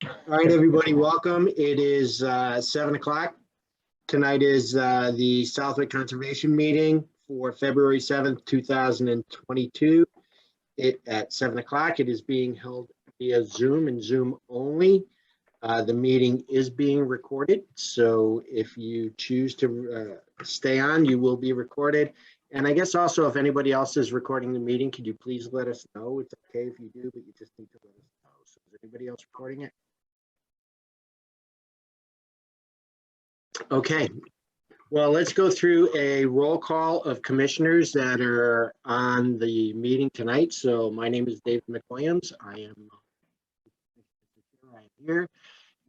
All right, everybody, welcome. It is 7 o'clock. Tonight is the Southwick Conservation Meeting for February 7th, 2022. At 7 o'clock, it is being held via Zoom and Zoom only. The meeting is being recorded, so if you choose to stay on, you will be recorded. And I guess also, if anybody else is recording the meeting, could you please let us know? It's okay if you do, but you just need to let us know. So is anybody else recording it? Okay, well, let's go through a roll call of commissioners that are on the meeting tonight. So my name is David McWilliams. I am here.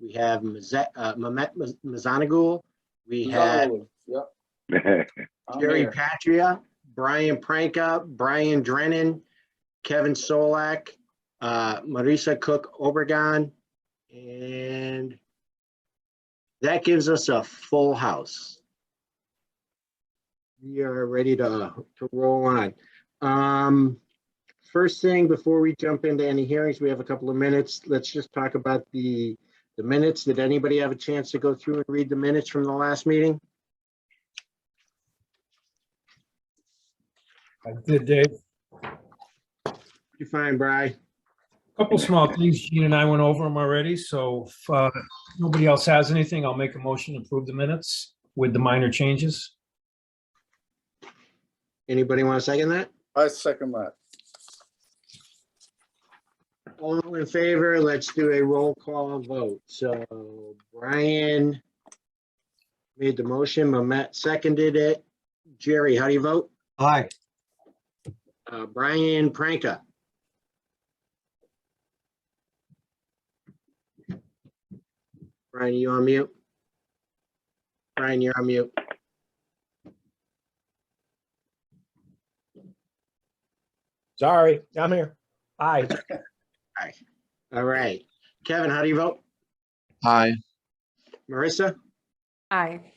We have Mehmet Mazanagul. We have Jerry Patria, Brian Pranka, Brian Drennan, Kevin Solak, Marisa Cook Obregon, and that gives us a full house. We are ready to roll on. First thing, before we jump into any hearings, we have a couple of minutes. Let's just talk about the minutes. Did anybody have a chance to go through and read the minutes from the last meeting? I did, Dave. You're fine, Bri. Couple small things. Gene and I went over them already. So if nobody else has anything, I'll make a motion to approve the minutes with the minor changes. Anybody want to second that? I second that. All in favor, let's do a roll call vote. So Brian made the motion, Mehmet seconded it. Jerry, how do you vote? Aye. Brian Pranka. Brian, you on mute? Brian, you're on mute. Sorry, I'm here. Aye. All right. Kevin, how do you vote? Aye. Marissa? Aye.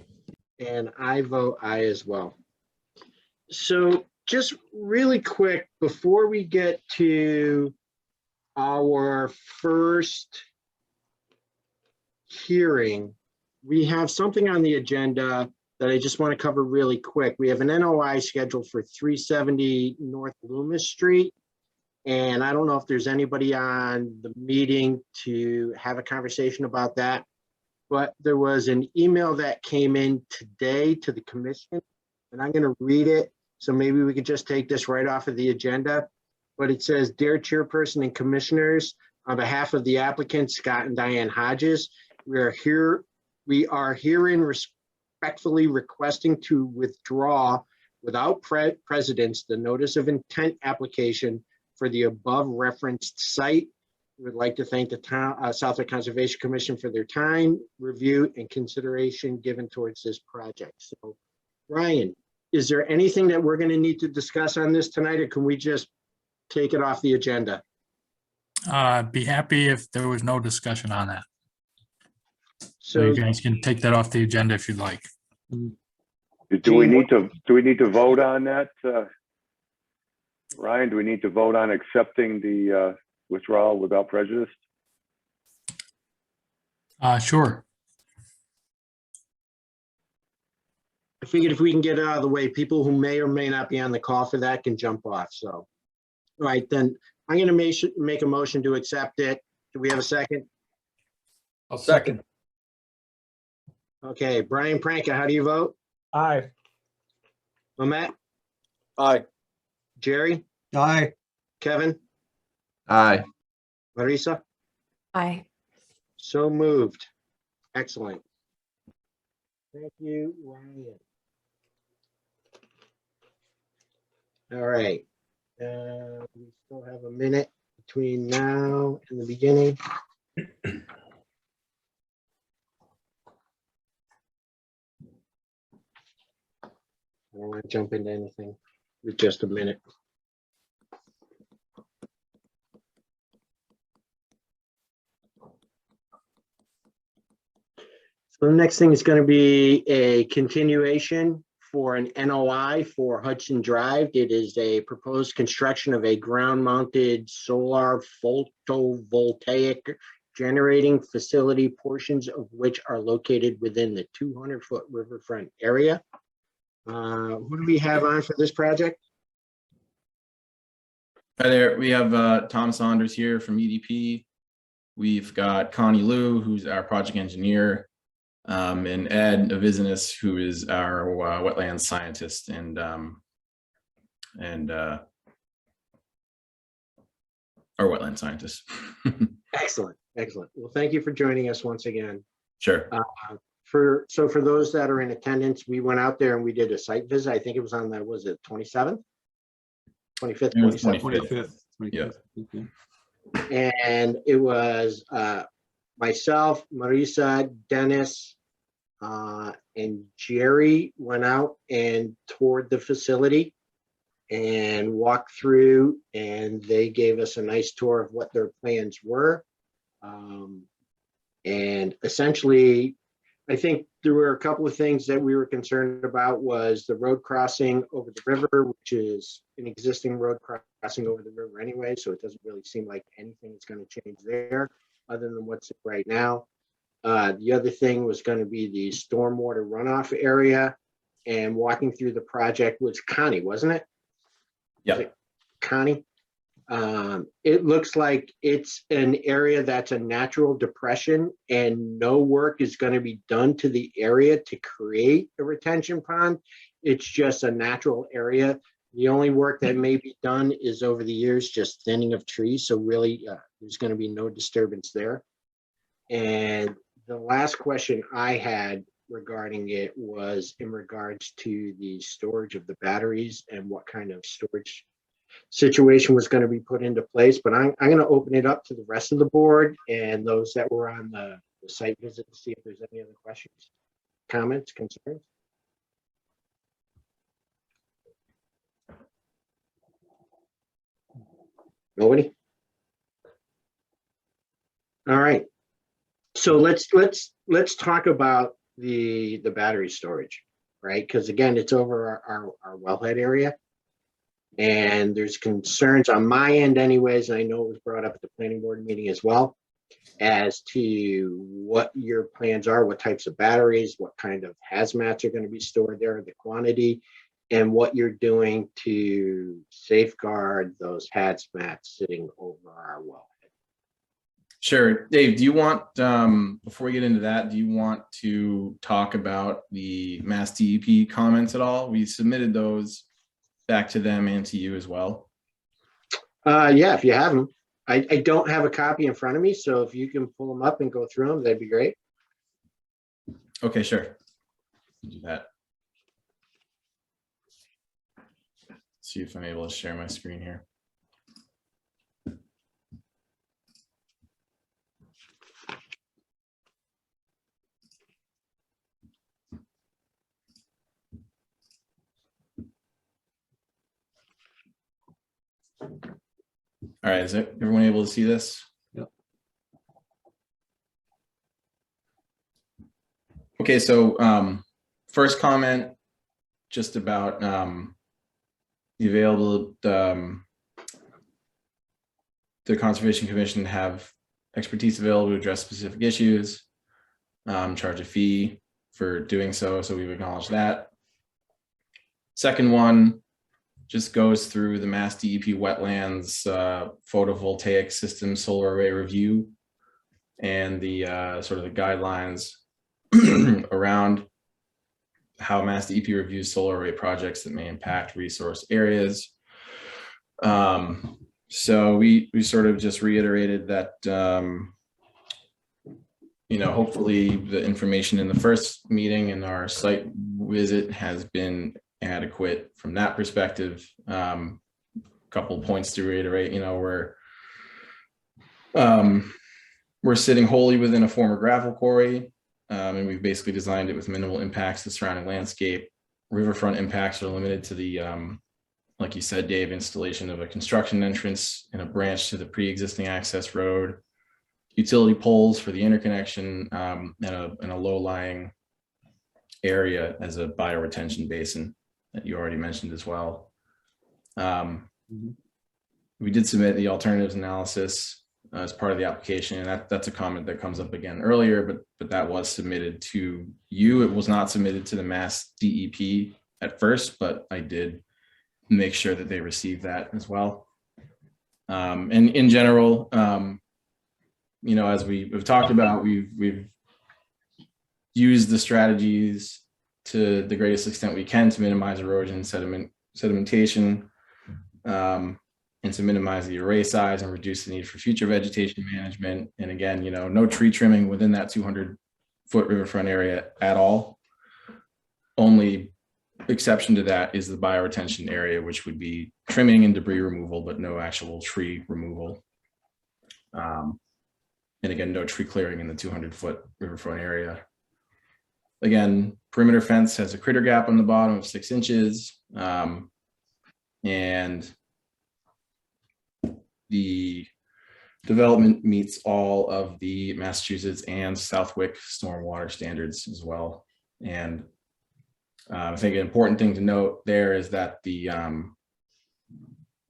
And I vote aye as well. So just really quick, before we get to our first hearing, we have something on the agenda that I just want to cover really quick. We have an NOI scheduled for 370 North Loomis Street. And I don't know if there's anybody on the meeting to have a conversation about that, but there was an email that came in today to the commission, and I'm going to read it. So maybe we could just take this right off of the agenda. But it says, "Dear Chairperson and Commissioners, on behalf of the applicants, Scott and Diane Hodges, we are herein respectfully requesting to withdraw without precedence the notice of intent application for the above referenced site. We would like to thank the town, Southwick Conservation Commission for their time, review, and consideration given towards this project." So, Ryan, is there anything that we're going to need to discuss on this tonight, or can we just take it off the agenda? I'd be happy if there was no discussion on that. So So you guys can take that off the agenda if you'd like. Do we need to vote on that? Ryan, do we need to vote on accepting the withdrawal without prejudice? Sure. I figured if we can get it out of the way, people who may or may not be on the call for that can jump off. So, all right, then I'm going to make a motion to accept it. Do we have a second? I'll second. Okay, Brian Pranka, how do you vote? Aye. Mehmet? Aye. Jerry? Aye. Kevin? Aye. Marisa? Aye. So moved. Excellent. Thank you, Ryan. All right. We still have a minute between now and the beginning. I don't want to jump into anything with just a minute. So the next thing is going to be a continuation for an NOI for Hudson Drive. It is a proposed construction of a ground-mounted solar photovoltaic generating facility, portions of which are located within the 200-foot riverfront area. Who do we have on for this project? Hi there, we have Tom Saunders here from EDP. We've got Connie Liu, who's our project engineer, and Ed Avizinus, who is our wetlands scientist and our wetland scientist. Excellent, excellent. Well, thank you for joining us once again. Sure. For those that are in attendance, we went out there and we did a site visit. I think it was on the, was it 27th? 25th, It was 27th. 25th. Yeah. And it was myself, Marisa, Dennis, and Jerry went out and toured the facility and walked through, and they gave us a nice tour of what their plans were. And essentially, I think there were a couple of things that we were concerned about was the road crossing over the river, which is an existing road crossing over the river anyway, so it doesn't really seem like anything is going to change there other than what's right now. The other thing was going to be the stormwater runoff area, and walking through the project was Connie, wasn't it? Yeah. Connie. It looks like it's an area that's a natural depression and no work is going to be done to the area to create a retention pond. It's just a natural area. The only work that may be done is over the years, just thinning of trees. So really, there's going to be no disturbance there. And the last question I had regarding it was in regards to the storage of the batteries and what kind of storage situation was going to be put into place. But I'm going to open it up to the rest of the board and those that were on the site visit to see if there's any other questions, comments, concerns. Nobody? All right. So let's talk about the battery storage, right? Because again, it's over our wellhead area. And there's concerns on my end anyways, and I know it was brought up at the planning board meeting as well, as to what your plans are, what types of batteries, what kind of hazmats are going to be stored there, the quantity, and what you're doing to safeguard those hazmats sitting over our wellhead. Sure. Dave, do you want, before we get into that, do you want to talk about the Mass DEP comments at all? We submitted those back to them and to you as well. Yeah, if you have them. I don't have a copy in front of me, so if you can pull them up and go through them, that'd be great. Okay, sure. Do that. See if I'm able to share my screen here. All right, is everyone able to see this? Yep. Okay, so first comment just about the available, the Conservation Commission have expertise available to address specific issues, charge a fee for doing so, so we've acknowledged that. Second one just goes through the Mass DEP Wetlands photovoltaic system solar array review and the sort of the guidelines around how Mass DEP reviews solar array projects that may impact resource areas. So we sort of just reiterated that, you know, hopefully the information in the first meeting and our site visit has been adequate from that perspective. Couple of points to reiterate, you know, we're sitting wholly within a former gravel quarry, and we've basically designed it with minimal impacts to the surrounding landscape. Riverfront impacts are limited to the, like you said, Dave, installation of a construction entrance and a branch to the pre-existing access road, utility poles for the interconnection, and a low-lying area as a bioretention basin that you already mentioned as well. We did submit the alternatives analysis as part of the application. And that's a comment that comes up again earlier, but that was submitted to you. It was not submitted to the Mass DEP at first, but I did make sure that they received that as well. And in general, you know, as we've talked about, we've used the strategies to the greatest extent we can to minimize erosion, sedimentation, and to minimize the array size and reduce the need for future vegetation management. And again, you know, no tree trimming within that 200-foot riverfront area at all. Only exception to that is the bioretention area, which would be trimming and debris removal, but no actual tree removal. And again, no tree clearing in the 200-foot riverfront area. Again, perimeter fence has a critter gap on the bottom of 6 inches. And the development meets all of the Massachusetts and Southwick stormwater standards as well. And I think an important thing to note there is that the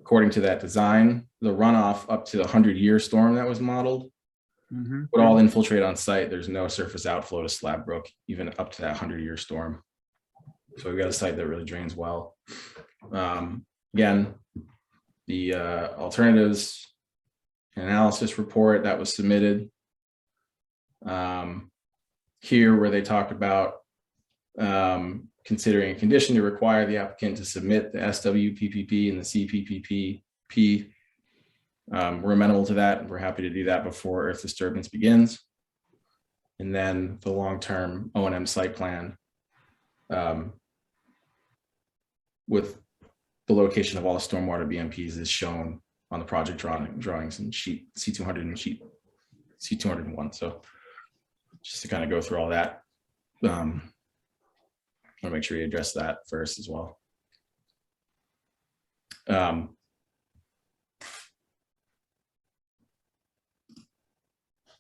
according to that design, the runoff up to the 100-year storm that was modeled would all infiltrate on site. There's no surface outflow to Slab Brook, even up to that 100-year storm. So we've got a site that really drains well. Again, the alternatives analysis report that was submitted here, where they talk about considering a condition to require the applicant to submit the SWPPP and the CPPP. We're amenable to that, and we're happy to do that before earth disturbance begins. And then the long-term O&M site plan with the location of all the stormwater BMPs is shown on the project drawings and sheet C200 and sheet C201. So just to kind of go through all that, I want to make sure you address that first as well.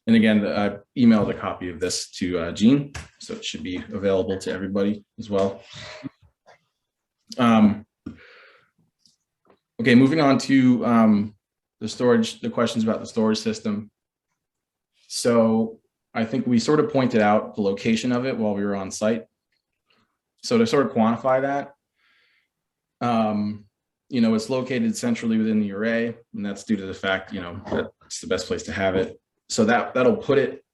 And again, I emailed a copy of this to Jean, so it should be available to everybody as well. Okay, moving on to the storage, the questions about the storage system. So I think we sort of pointed out the location of it while we were on site. So to sort of quantify that, you know, it's located centrally within the array, and that's due to the fact, you know, that's the best place to have it. So that'll put it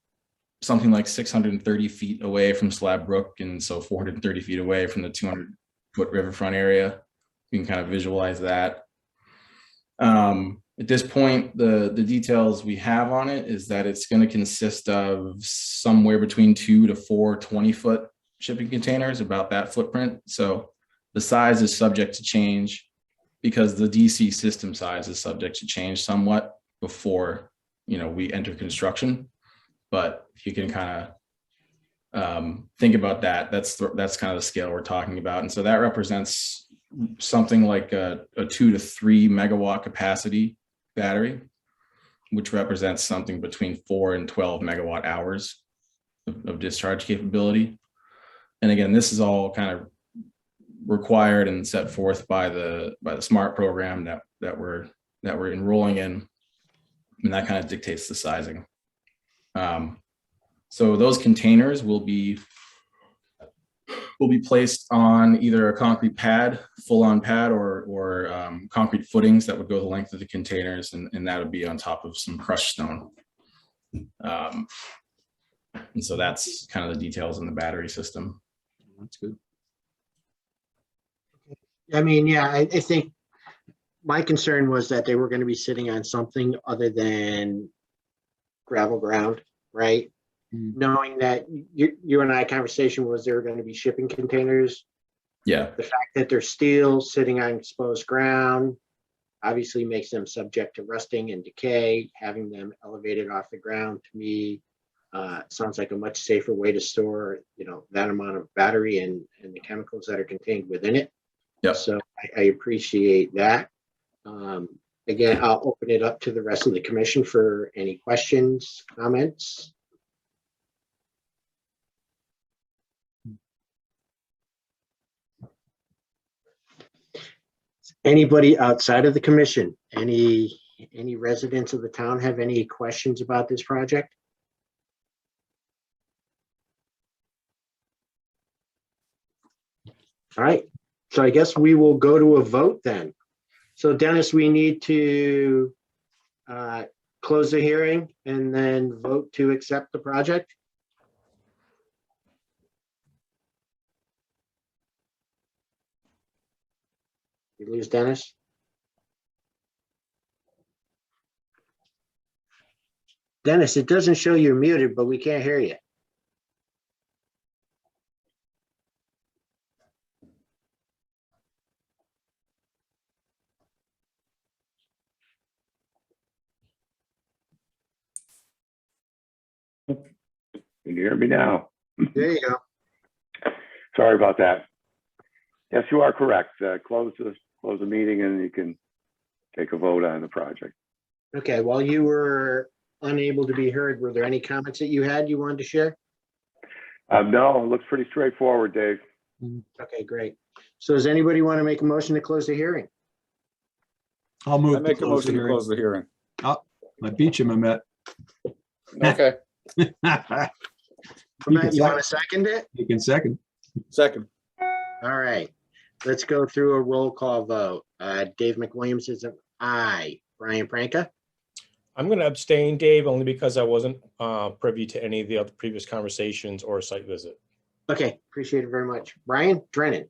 something like 630 feet away from Slab Brook, and so 430 feet away from the 200-foot riverfront area. You can kind of visualize that. At this point, the details we have on it is that it's going to consist of somewhere between 2 to 4 20-foot shipping containers, about that footprint. So the size is subject to change because the DC system size is subject to change somewhat before, you know, we enter construction. But if you can kind of think about that, that's kind of the scale we're talking about. And so that represents something like a 2 to 3 megawatt capacity battery, which represents something between 4 and 12 megawatt hours of discharge capability. And again, this is all kind of required and set forth by the SMART program that we're enrolling in, and that kind of dictates the sizing. So those containers will be placed on either a concrete pad, full-on pad, or concrete footings that would go the length of the containers, and that would be on top of some crushed stone. And so that's kind of the details in the battery system. That's good. I mean, yeah, I think my concern was that they were going to be sitting on something other than gravel ground, right? Knowing that you and I conversation was there were going to be shipping containers. Yeah. The fact that they're steel sitting on exposed ground obviously makes them subject to rusting and decay. Having them elevated off the ground, to me, sounds like a much safer way to store, you know, that amount of battery and the chemicals that are contained within it. Yep. So I appreciate that. Again, I'll open it up to the rest of the commission for any questions, comments. Anybody outside of the commission, any Any residents of the town have any questions about this project? All right, so I guess we will go to a vote then. So Dennis, we need to close the hearing and then vote to accept the project. You lose Dennis? Dennis, it doesn't show you're muted, but we can't hear you. Can you hear me now? There you go. Sorry about that. Yes, you are correct. Close the meeting and you can take a vote on the project. Okay, while you were unable to be heard, were there any comments that you had you wanted to share? No, it looks pretty straightforward, Dave. Okay, great. So does anybody want to make a motion to close the hearing? I'll move I to make a close the motion to hearing. close the hearing. I beat you, Mehmet. Okay, Matt, you want to second it? You can second. second. All right, let's go through a roll call vote. Dave McWilliams is an aye. Brian Pranka, I'm going to abstain, Dave, only because I wasn't privy to any of the other previous conversations or site visit. okay, appreciate it very much. Brian Drennan,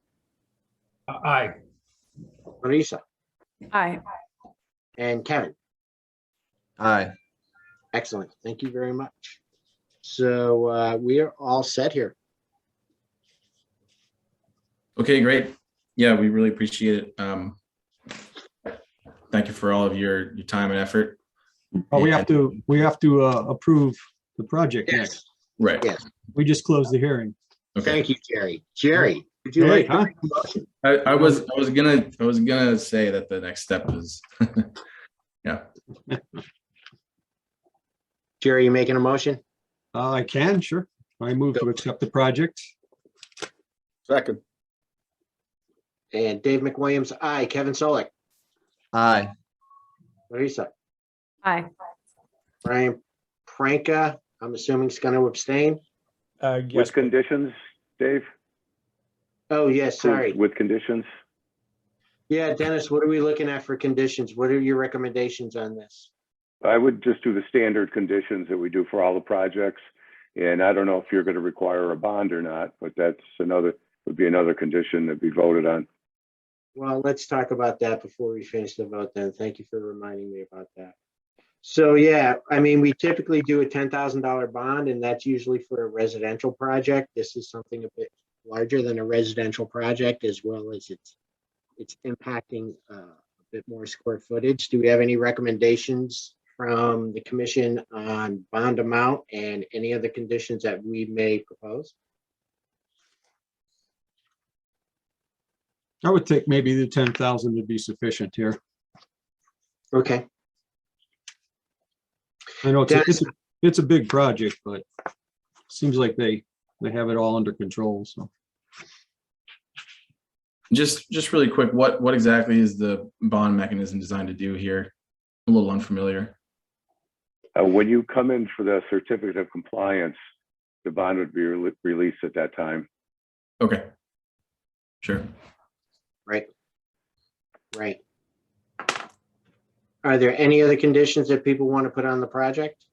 Aye. Marisa, Aye. and Kevin. Aye. Excellent, thank you very much. So we are all set here. Okay, great. Yeah, we really appreciate it. Thank you for all of your time and effort. Oh, we have to approve the project Yes, next. Right. yes, We just closed the hearing. Okay. thank you, Jerry. Jerry, would you Hey, like to huh? make a motion? I was gonna say that the next step is, yeah. Jerry, you making a motion? I can, sure. I move to accept the project. Second. And Dave McWilliams, aye. Kevin Solik, Aye. Marisa, Aye. Brian Pranka, I'm assuming is going to abstain. Yes, With conditions, Dave? Oh, yes, sorry. With conditions? Yeah, Dennis, what are we looking at for conditions? What are your recommendations on this? I would just do the standard conditions that we do for all the projects. And I don't know if you're going to require a bond or not, but would be another condition that be voted on. Well, let's talk about that before we finish the vote then. Thank you for reminding me about that. So yeah, I mean, we typically do a $10,000 bond and that's usually for a residential project. This is something a bit larger than a residential project, as well as it's impacting a bit more square footage. Do we have any recommendations from the commission on bond amount and any other conditions that we may propose? I would think maybe the 10,000 would be sufficient here. Okay, I know it's a big project, but seems like they have it all under control, so. Just really quick, what exactly is the bond mechanism designed to do here? I'm a little unfamiliar. When you come in for the certificate of compliance, the bond would be released at that time. Okay. Sure. right. Right. Are there any other conditions that people want to put on the project?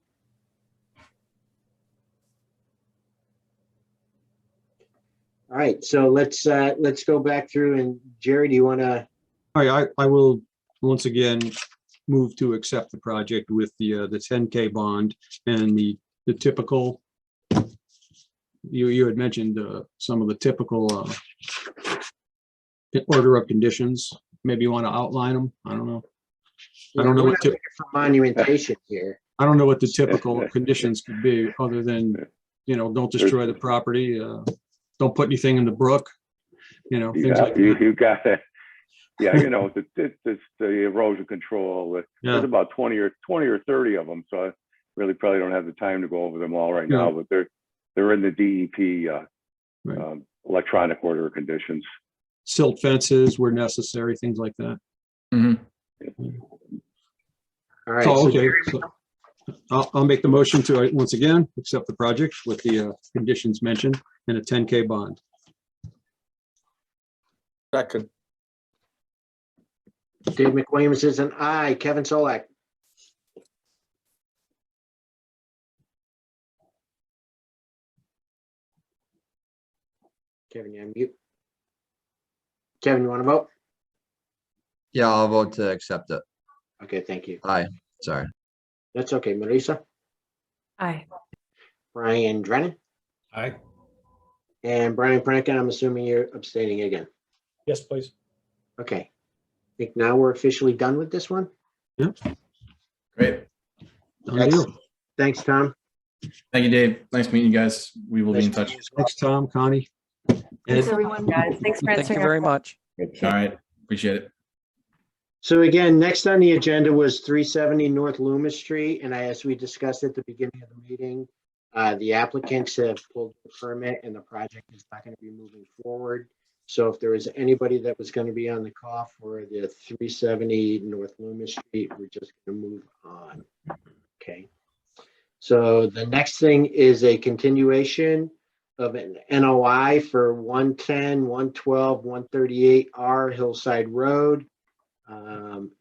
All right, so let's go back through, and Jerry, do you want to? I will once again move to accept the project with the 10K bond and the typical, you had mentioned some of the typical order of conditions. Maybe you want to outline them. I don't know. I don't know We're what not looking for monumentation here. I don't know what the typical conditions could be, other than, don't destroy the property, don't put anything in the brook, things like that. You got it. Yeah, it's the erosion control. Yeah. There's about 20 or 30 of them, so I really probably don't have the time to go over them all right now. But they're in the DEP Right. electronic order of conditions. Silt fences where necessary, things like that. Mhm. All right. So, So okay, Jerry, so I'll make the motion to, once again, accept the project with the conditions mentioned and a 10K bond. Second. Dave McWilliams is an aye. Kevin Solak. Kevin, you mute. Kevin, you want to vote? Yeah, I'll vote to accept it. Okay, thank you. Aye, sorry. That's okay. Marisa, Aye. Brian Drennan, Aye. and Brian Prankin, I'm assuming you're abstaining again. Yes, please. Okay. I think now we're officially done with this one. Great. Done deal. Thanks, Tom. Thank you, Dave. Nice meeting you guys. We will be in touch. Thanks, Tom, Connie. Thanks, Ed. everyone, guys. Thanks for Thank answering. you our very much. All right. Appreciate it. So again, next on the agenda was 370 North Loomis Street, and as we discussed at the beginning of the meeting, the applicants have pulled the permit and the project is not going to be moving forward. So if there was anybody that was going to be on the call for the 370 North Loomis Street, we're just going to move on. Okay. So the next thing is a continuation of an NOI for 110, 112, 138R Hillside Road.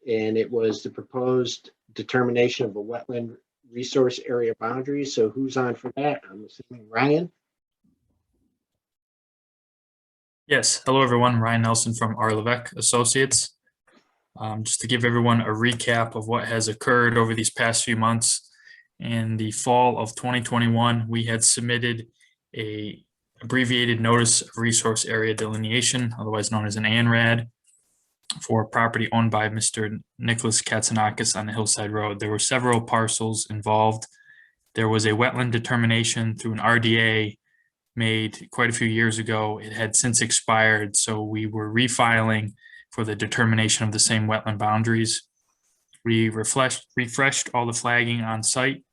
And it was the proposed determination of a wetland resource area boundary. So who's on for that? I'm assuming Ryan. Yes. Hello, everyone. Ryan Nelson from R. Levesque Associates. Just to give everyone a recap of what has occurred over these past few months. In the fall of 2021, we had submitted a abbreviated notice of resource area delineation, otherwise known as an ANRAD, for a property owned by Mr. Nicholas Katsanakis on the Hillside Road. There were several parcels involved. There was a wetland determination through an RDA made quite a few years ago. It had since expired, so we were refiling for the determination of the same wetland boundaries. We refreshed all the flagging on site.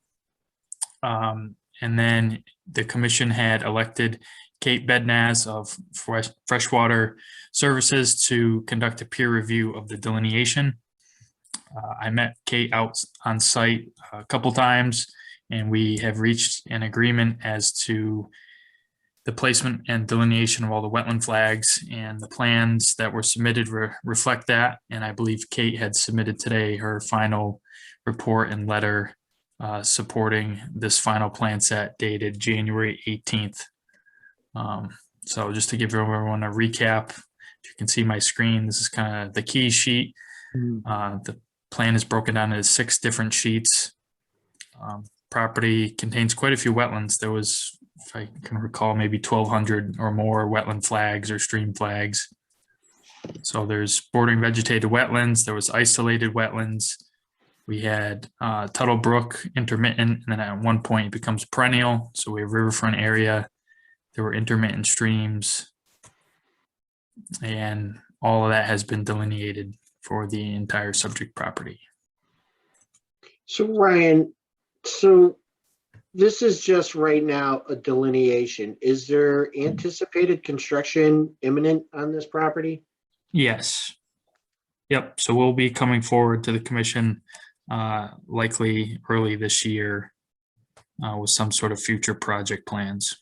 And then the commission had elected Kate Bednaz of Freshwater Services to conduct a peer review of the delineation. I met Kate out on site a couple times, and we have reached an agreement as to the placement and delineation of all the wetland flags, and the plans that were submitted reflect that. And I believe Kate had submitted today her final report and letter supporting this final plan set dated January 18th. So just to give everyone a recap, if you can see my screen, this is kind of the key sheet. The plan is broken down into 6 different sheets. Property contains quite a few wetlands. There was, if I can recall, maybe 1,200 or more wetland flags or stream flags. So there's bordering vegetated wetlands. There was isolated wetlands. We had Tuttle Brook intermittent, and then at one point it becomes perennial. So we have riverfront area. There were intermittent streams, and all of that has been delineated for the entire subject property. So Ryan, so this is just right now a delineation. Is there anticipated construction imminent on this property? Yes. Yep. So we'll be coming forward to the commission likely early this year with some sort of future project plans.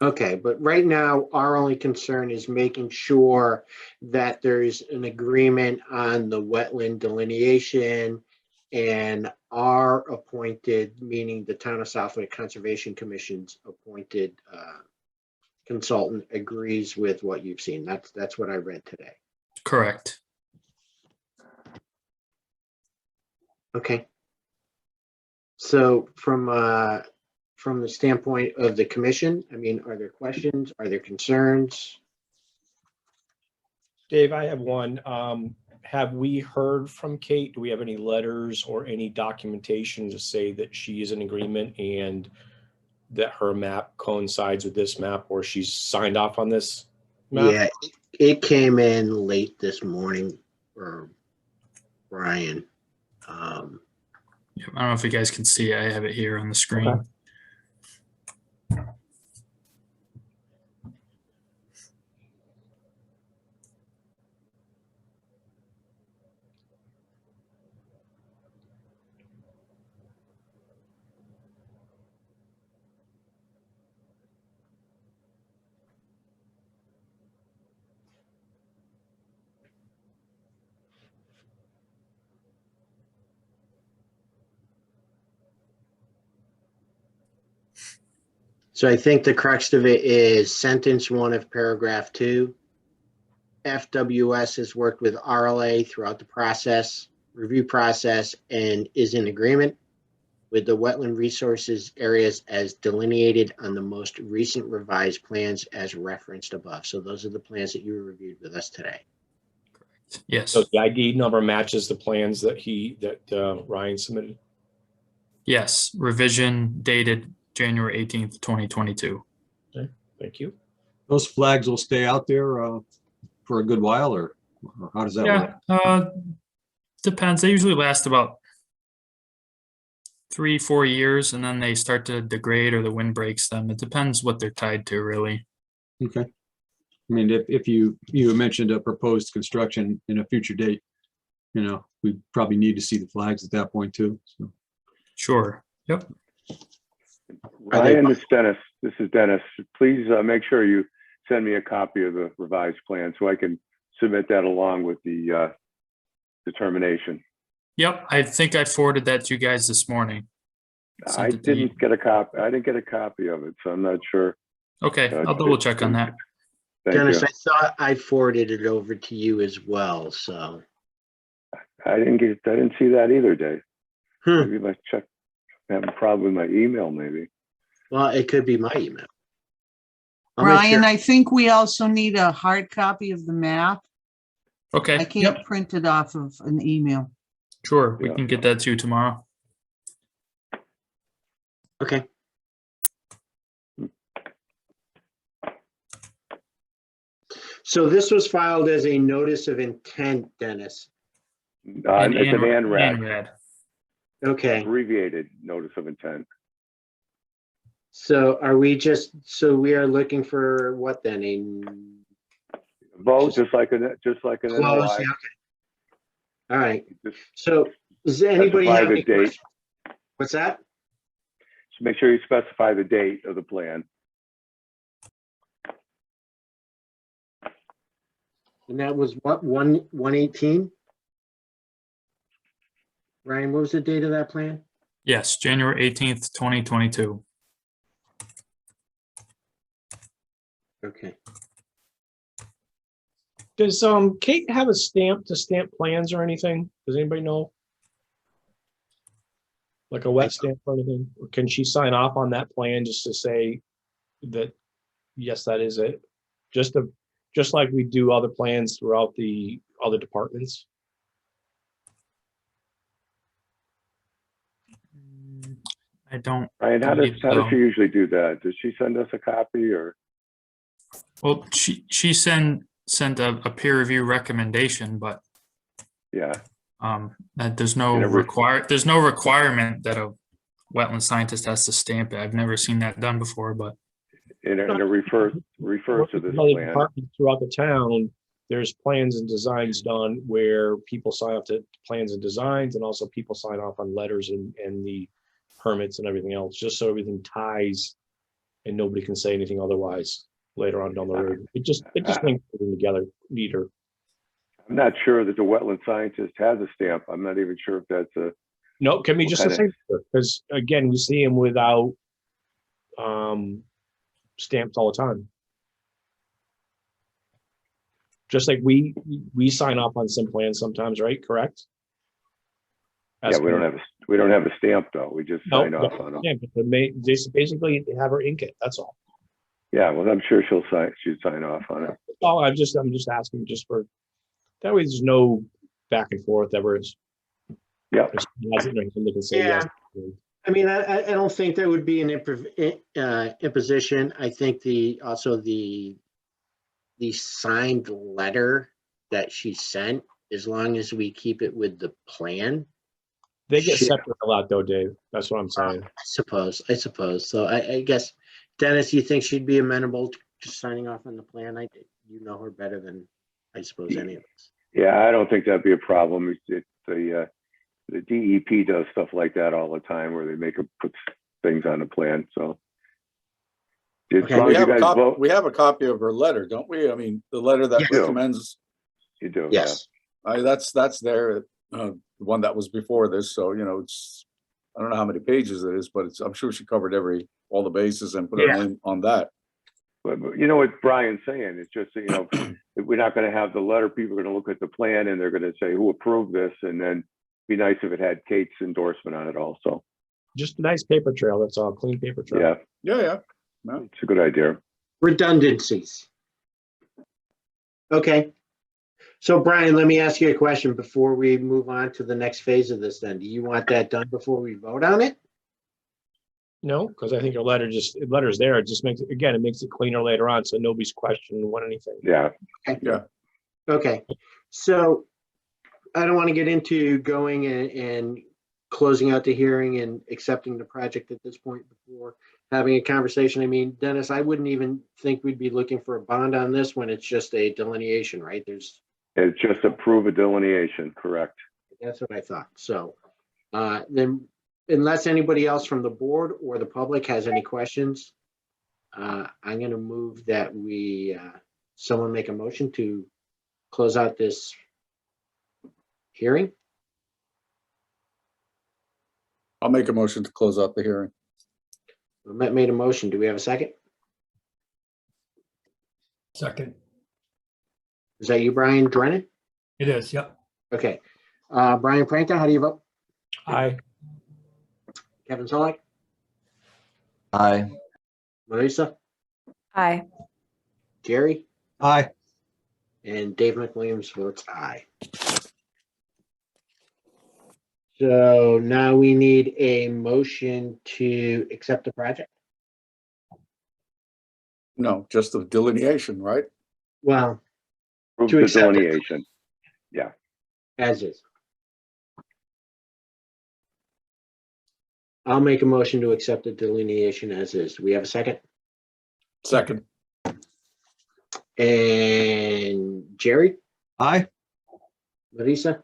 Okay, but right now, our only concern is making sure that there's an agreement on the wetland delineation, and our appointed, meaning the Town of Southwick Conservation Commission's appointed consultant agrees with what you've seen. That's what I read today. Correct. Okay. So from the standpoint of the commission, I mean, are there questions? Are there concerns? Dave, I have one. Have we heard from Kate? Do we have any letters or any documentation to say that she is in agreement and that her map coincides with this map, or she's signed off on this map? Yeah, it came in late this morning for Brian. Yeah, I don't know if you guys can see it. I have it here on the screen. Okay. So I think the crux of it is sentence 1 of paragraph 2. FWS has worked with RLA throughout the process, review process, and is in agreement with the wetland resources areas as delineated on the most recent revised plans as referenced above. So those are the plans that you reviewed with us today. Yes, So the ID number matches the plans that Ryan submitted. yes, revision dated January 18th, 2022. Thank you. Those flags will stay out there for a good while, or how does that work? Yeah, depends. They usually last about 3-4 years, and then they start to degrade or the wind breaks them. It depends what they're tied to, really. Okay. I mean, if you mentioned a proposed construction in a future date, we probably need to see the flags at that point too. So. Sure. Yep. Ryan, this is Dennis. This is Dennis. Please make sure you send me a copy of the revised plan so I can submit that along with the determination. Yep. I think I forwarded that to you guys this morning. I didn't get a copy. I didn't get a copy of it, so I'm not sure. Okay, I'll double check on that. Thank Dennis, you. I thought I forwarded it over to you as well, so. I didn't see that either, Dave. Hmm. Maybe let's check. I have a problem with my email, maybe. Well, it could be my email. I'll make Ryan, sure- I think we also need a hard copy of the map. Okay. I can't print it off of an email. Sure. We Yeah. can get that to you tomorrow. Okay. So this was filed as a notice of intent, Dennis. It's an ANRAD, ANRAD. Okay, abbreviated notice of intent. so are we so we are looking for what then? Vote just like an Close, NOI. yeah, okay. All right, Just so does anybody specify have the any date. questions? What's that? make sure you specify the date of the plan. And that was what, 1/1/18? Ryan, what was the date of that plan? Yes, January 18th, 2022. Okay. Does Kate have a stamp to stamp plans or anything? Does anybody know? Like a wet stamp or anything? Or can she sign off on that plan just to say that, yes, that is it? Just like we do other plans throughout the other departments? I don't. Ryan, how does believe so. she usually do that? Does she send us a copy or? Well, she sent a peer review recommendation, but Yeah, that there's no requirement that a wetland scientist has to stamp it. I've never seen that done before, but and it refers to this Other plan. departments throughout the town, there's plans and designs done where people sign off to plans and designs, and also people sign off on letters and the permits and everything else, just so everything ties and nobody can say anything otherwise later on down the road. It just links everything together neater. I'm not sure that the wetland scientist has a stamp. I'm not even sure if that's a. No, can be What just the kind same, because again, we see them without stamps all the time. Just like we sign off on some plans sometimes, right? Correct? Yeah, we don't have a stamp though. We just sign off on them. Yeah, but just basically have her ink it. That's all. Yeah, well, I'm sure she'd sign off on it. Oh, I'm just asking just for that way. There's no back and forth ever. Yeah. They can say Yeah. yes. I mean, I don't think that would be an imposition. I think the signed letter that she sent, as long as we keep it with the plan. They get Sure. separated a lot though, Dave. That's what I'm saying. I suppose. So I guess, Dennis, you think she'd be amenable to just signing off on the plan? You know her better than, I suppose, any of us. Yeah, I don't think that'd be a problem. The DEP does stuff like that all the time where they make her put things on the plan. So as Okay. long We as you have a guys vote, we have a copy of her letter, don't we? I mean, the letter that Yeah. recommends, you do. Yes. that's there, the one that was before this. So, it's I don't know how many pages it is, but I'm sure she covered all the bases and put her name on that. But you know what Brian's saying, it's just, if we're not gonna have the letter, people are gonna look at the plan and they're gonna say, who approved this? And then be nice if it had Kate's endorsement on it also. Just a nice paper trail, that's all, clean paper trail. Yeah, Yeah. No. it's a good idea. Redundancies. Okay. So Brian, let me ask you a question before we move on to the next phase of this then. Do you want that done before we vote on it? No, because I think your letter's there. It just makes it, again, it makes it cleaner later on, so nobody's questioning what anything. Yeah. Okay, so I don't want to get into going and closing out the hearing and accepting the project at this point before having a conversation. I mean, Dennis, I wouldn't even think we'd be looking for a bond on this when it's just a delineation, right? It's just approve a delineation, correct? That's what I thought. So then, unless anybody else from the board or the public has any questions, I'm going to move that someone make a motion to close out this hearing. I'll make a motion to close out the hearing. Matt made a motion. Do we have a second? Second. Is that you, Brian Drennan? It is, yep. Okay. Brian Pranka, how do you vote? Aye. Kevin Solak? Aye. Melissa? Aye. Jerry? Aye. And Dave McWilliams votes aye. So now we need a motion to accept the project. No, just the delineation, right? Well, Approve To the accept it. delineation. as is. I'll make a motion to accept the delineation as is. Do we have a second? Second. And Jerry, Aye. Larissa,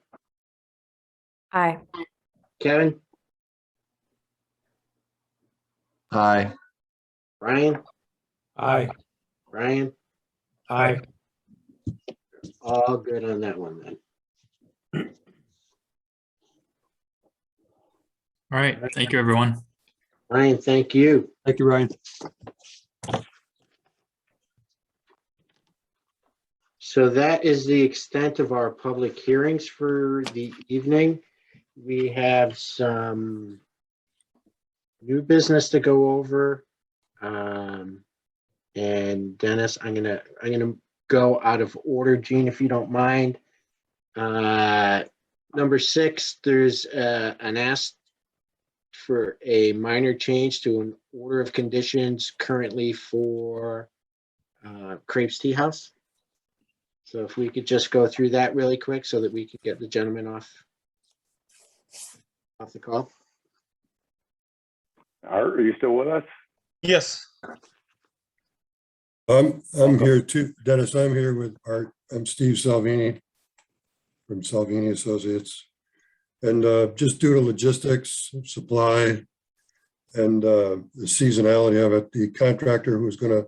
Aye. Kevin, Aye. Brian, Aye. Brian, Aye. all good on that one then. All right, thank you, everyone. Brian, thank you. Thank you, Ryan. So that is the extent of our public hearings for the evening. We have some new business to go over. And Dennis, I'm gonna go out of order. Gene, if you don't mind. Number 6, there's an ask for a minor change to an order of conditions currently for Crepes Tea House. So if we could just go through that really quick so that we could get the gentleman off the call. Art, are you still with us? Yes. I'm here too, Dennis. I'm here with Art. I'm Steve Salvini from Salvini Associates. And just due to logistics, supply, and the seasonality of it, the contractor who's going to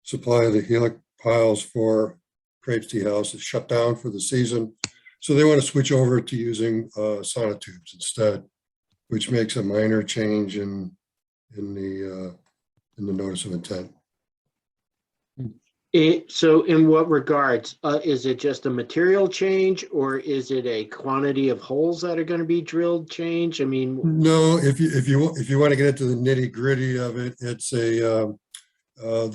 supply the helix piles for Crepes Tea House is shut down for the season. So they want to switch over to using sonotubes instead, which makes a minor change in the notice of intent. So in what regards? Is it just a material change or is it a quantity of holes that are going to be drilled change? I mean, no, if you want to get into the nitty gritty of it, it's the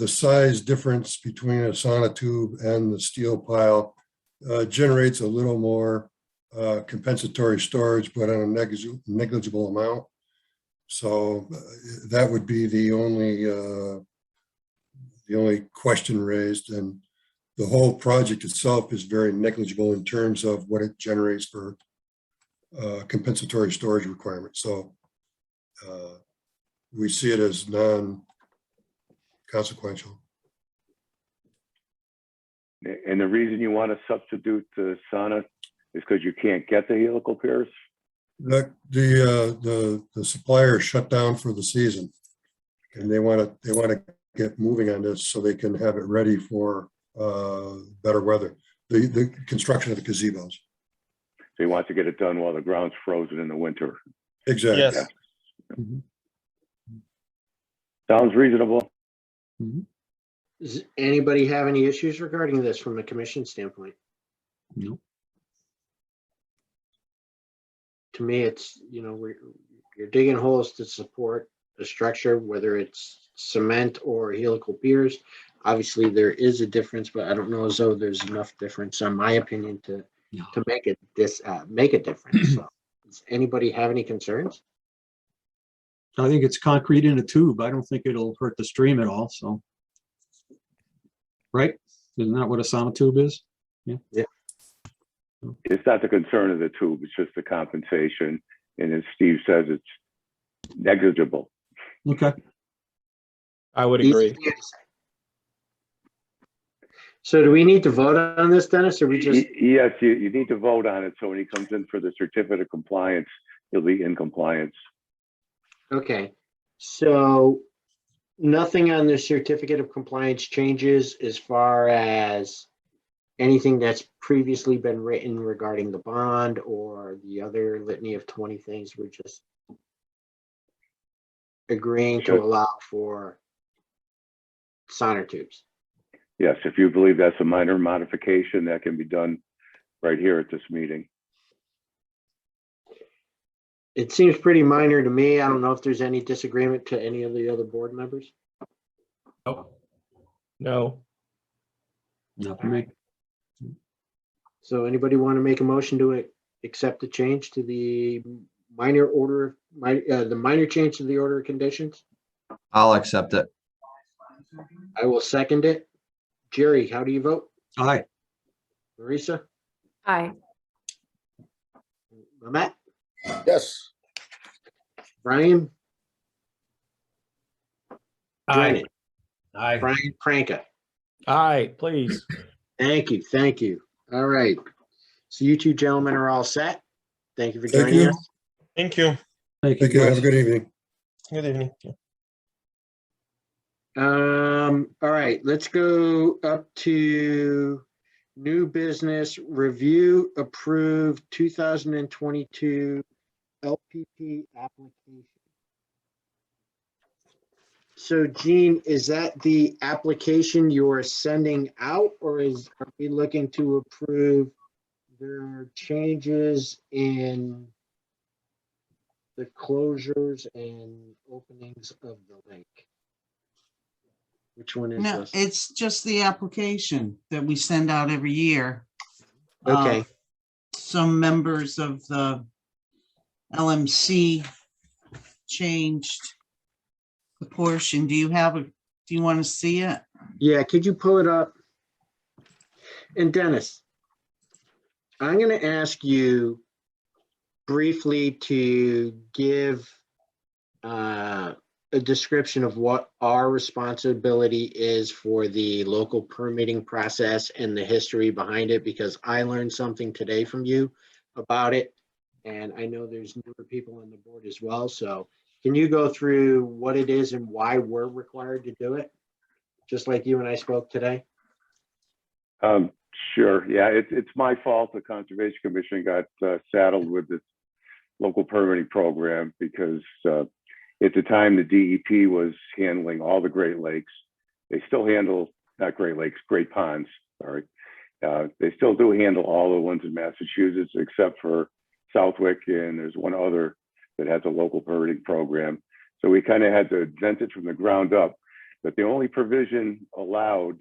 size difference between a sonotube and the steel pile generates a little more compensatory storage, but on a negligible amount. So that would be the only question raised, and the whole project itself is very negligible in terms of what it generates for compensatory storage requirements. So we see it as non-consequential. And the reason you want to substitute the sauna is because you can't get the helical piers? The supplier shut down for the season, and they want to get moving on this so they can have it ready for better weather. The construction of the gazebos. So he wants to get it done while the ground's frozen in the winter. Exactly. Yes. Mhm. Sounds reasonable. Mhm. Does anybody have any issues regarding this from a commission standpoint? No. To me, it's, you're digging holes to support the structure, whether it's cement or helical piers. Obviously, there is a difference, but I don't know as though there's enough difference, in my opinion, to make it make a difference. So, does anybody have any concerns? I think it's concrete in a tube. I don't think it'll hurt the stream at all, so. Right? Isn't that what a sonotube is? Yeah. It's not the concern of the tube, it's just the compensation. And as Steve says, it's negligible. Okay. I would Easy agree. for you to say. So do we need to vote on this, Dennis, or we just, Yes, you need to vote on it. So when he comes in for the certificate of compliance, he'll be in compliance. okay. So nothing on the certificate of compliance changes as far as anything that's previously been written regarding the bond or the other litany of 20 things. We're just agreeing to Sure. allow for sonotubes. Yes, if you believe that's a minor modification, that can be done right here at this meeting. It seems pretty minor to me. I don't know if there's any disagreement to any of the other board members. No. Not for me. So anybody want to make a motion to accept the change to the minor order, the minor change to the order of conditions? I'll accept it. I will second it. Jerry, how do you vote? Aye. Marisa? Aye. Matt? Yes. Brian? Aye. Drennan? Aye. Brian Pranka? Aye, please. Thank you, thank you. All right. So you two gentlemen are all set. Thank you for Thank joining you. us. Thank you. Thank Thank you. Have a guys. good evening. Good evening. All right, let's go up to new business review approved 2022 LPP application. So Gene, is that the application you're sending out, or are we looking to approve their changes in the closures and openings of the lake? Which one is No, this? it's just the application that we send out every year. Okay, Some members of the LMC changed the portion. Do you want to see it? yeah, could you pull it up? And Dennis, I'm going to ask you briefly to give a description of what our responsibility is for the local permitting process and the history behind it, because I learned something today from you about it. And I know there's newer people on the board as well. So can you go through what it is and why we're required to do it? Just like you and I spoke today? Sure. Yeah, it's my fault. The Conservation Commission got saddled with this local permitting program because at the time the DEP was handling all the Great Lakes. They still handle, not Great Lakes, Great Ponds, sorry. They still do handle all the ones in Massachusetts except for Southwick, and there's one other that has a local permitting program. So we kind of had to invent it from the ground up. But the only provision allowed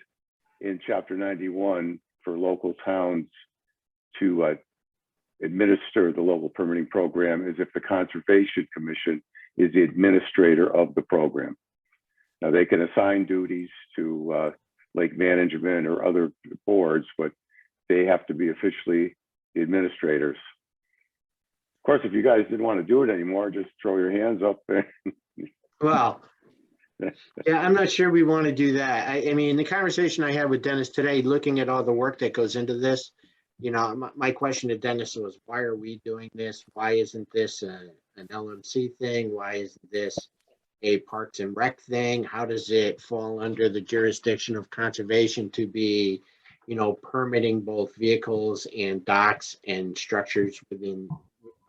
in Chapter 91 for local towns to administer the local permitting program is if the Conservation Commission is the administrator of the program. Now they can assign duties to lake management or other boards, but they have to be officially the administrators. Of course, if you guys didn't want to do it anymore, just throw your hands up. Well, yeah, I'm not sure we want to do that. I mean, the conversation I had with Dennis today, looking at all the work that goes into this, my question to Dennis was, why are we doing this? Why isn't this an LMC thing? Why isn't this a Parks and Rec thing? How does it fall under the jurisdiction of conservation to be, permitting both vehicles and docks and structures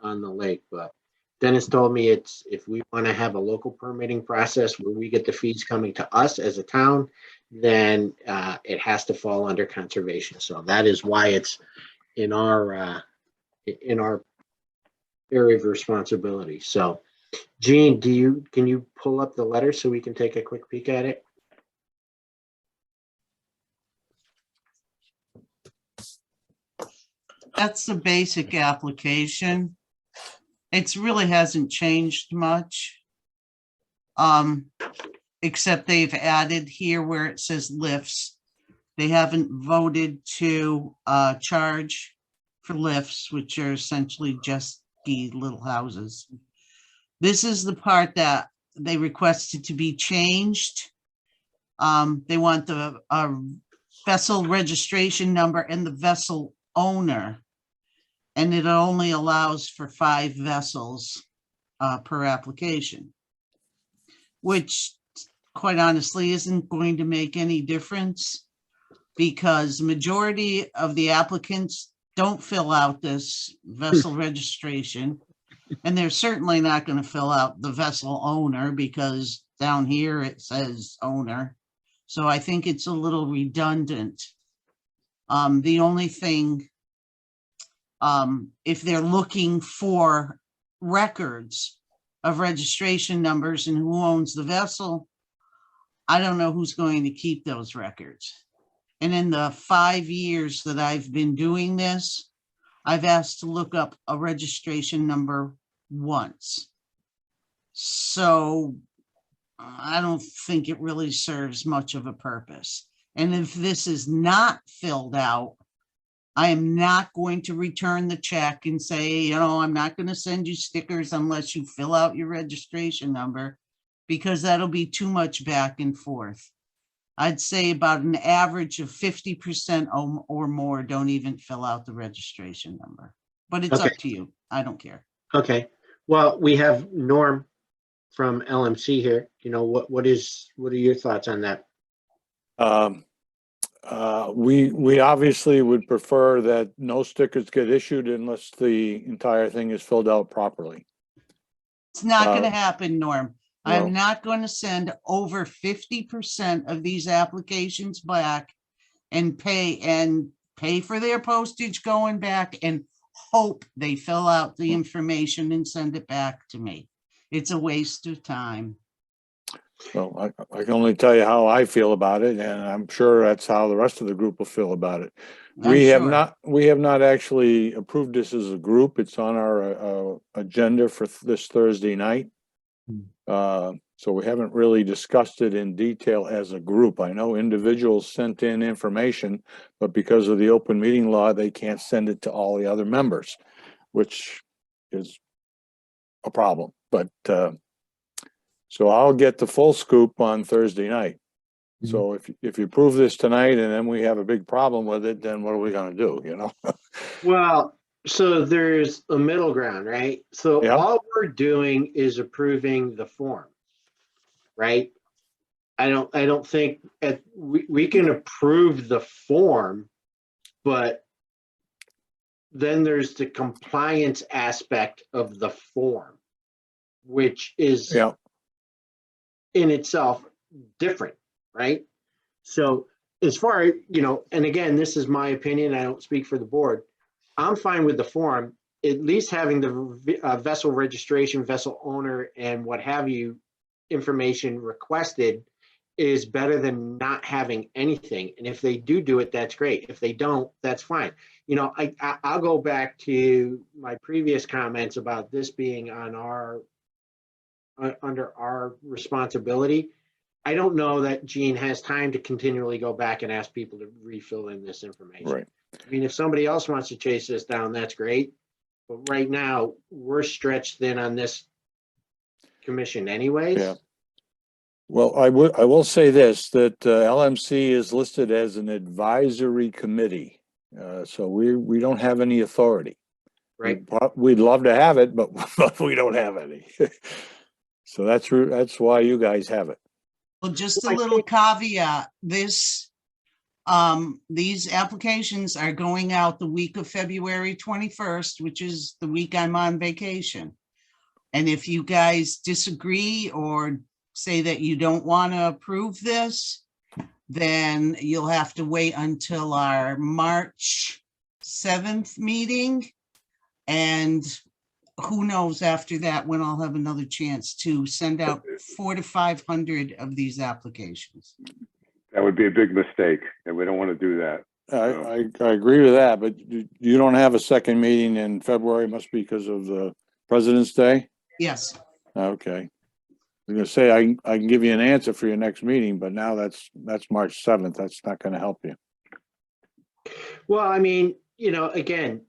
on the lake? But Dennis told me it's, if we want to have a local permitting process where we get the fees coming to us as a town, then it has to fall under conservation. So that is why it's in our area of responsibility. So Gene, can you pull up the letter so we can take a quick peek at it? That's the basic application. It's really hasn't changed much. Except they've added here where it says lifts. They haven't voted to charge for lifts, which are essentially just the little houses. This is the part that they requested to be changed. They want the vessel registration number and the vessel owner. And it only allows for 5 vessels per application, which quite honestly isn't going to make any difference because majority of the applicants don't fill out this vessel registration. And they're certainly not going to fill out the vessel owner because down here it says owner. So I think it's a little redundant. The only thing, if they're looking for records of registration numbers and who owns the vessel, I don't know who's going to keep those records. And in the 5 years that I've been doing this, I've asked to look up a registration number once. So I don't think it really serves much of a purpose. And if this is not filled out, I am not going to return the check and say, you know, I'm not going to send you stickers unless you fill out your registration number, because that'll be too much back and forth. I'd say about an average of 50% or more don't even fill out the registration number, but it's up to you. I don't care. Okay. Well, we have Norm from LMC here. You know, what are your thoughts on that? We obviously would prefer that no stickers get issued unless the entire thing is filled out properly. It's not going to happen, Norm. well- I'm not going to send over 50% of these applications back and pay for their postage going back and hope they fill out the information and send it back to me. It's a waste of time. So I can only tell you how I feel about it, and I'm sure that's how the rest of the group will feel about it. We have not actually approved this as a group. It's on our agenda for this Thursday night. So we haven't really discussed it in detail as a group. I know individuals sent in information, but because of the open meeting law, they can't send it to all the other members, which is a problem. But so I'll get the full scoop on Thursday night. So if you prove this tonight and then we have a big problem with it, then what are we gonna do, you know? Well, so there's a middle ground, right? So Yeah. all we're doing is approving the form, right? I don't think we can approve the form, but then there's the compliance aspect of the form, which is in itself different, right? So as far as, you know, and again, this is my opinion, I don't speak for the board. I'm fine with the form, at least having the vessel registration, vessel owner, and what have you information requested is better than not having anything. And if they do it, that's great. If they don't, that's fine. You know, I'll go back to my previous comments about this being on our under our responsibility. I don't know that Gene has time to continually go back and ask people to refill in this information. Right. I mean, if somebody else wants to chase this down, that's great. But right now, we're stretched thin on this commission anyways. Yeah. Well, I will say this, that LMC is listed as an advisory committee. So we don't have any authority. Right. We'd love to have it, but we don't have any. So that's why you guys have it. Well, just a little caveat, these applications are going out the week of February 21st, which is the week I'm on vacation. And if you guys disagree or say that you don't want to approve this, then you'll have to wait until our March 7th meeting. And who knows after that when I'll have another chance to send out 400 to 500 of these applications. That would be a big mistake, and we don't want to do that. I agree with that, but you don't have a second meeting in February, must be because of the President's Day? Yes. Okay. I'm gonna say I can give you an answer for your next meeting, but now that's March 7th. That's not gonna help you. Well, I mean, you know, again,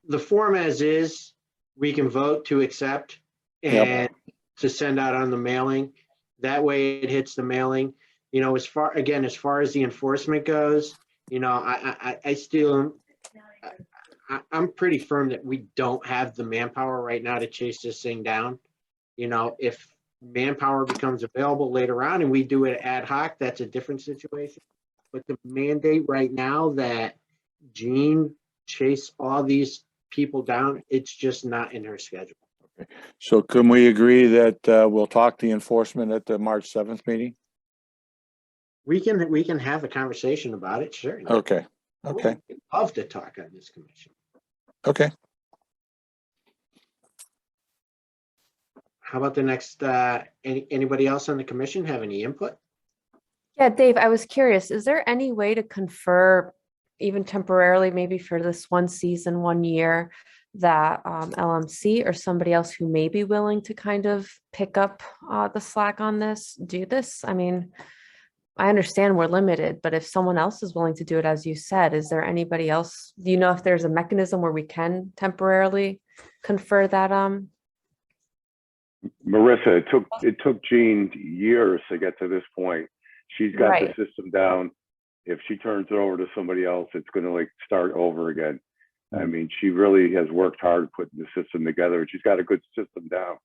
the form as is, we can vote to accept and to send out on the mailing. That way it hits the mailing. You know, as far as the enforcement goes, you know, I'm pretty firm that we don't have the manpower right now to chase this thing down. You know, if manpower becomes available later on and we do it ad hoc, that's a different situation. But the mandate right now that Jean chase all these people down, it's just not in her schedule. Okay. So can we agree that we'll talk the enforcement at the March 7th meeting? We can have a conversation about it, sure. Okay. Okay. We'd love to talk on this commission. Okay. How about the next, anybody else on the commission have any input? Yeah, Dave, I was curious, is there any way to confer, even temporarily, maybe for this one season, 1 year, that LMC or somebody else who may be willing to kind of pick up the slack on this, do this? I mean, I understand we're limited, but if someone else is willing to do it, as you said, is there anybody else? Do you know if there's a mechanism where we can temporarily confer that? Marissa, it took Jean years to get to this point. She's got Right. the system down. If she turns it over to somebody else, it's going to like start over again. I mean, she really has worked hard putting the system together, and she's got a good system down.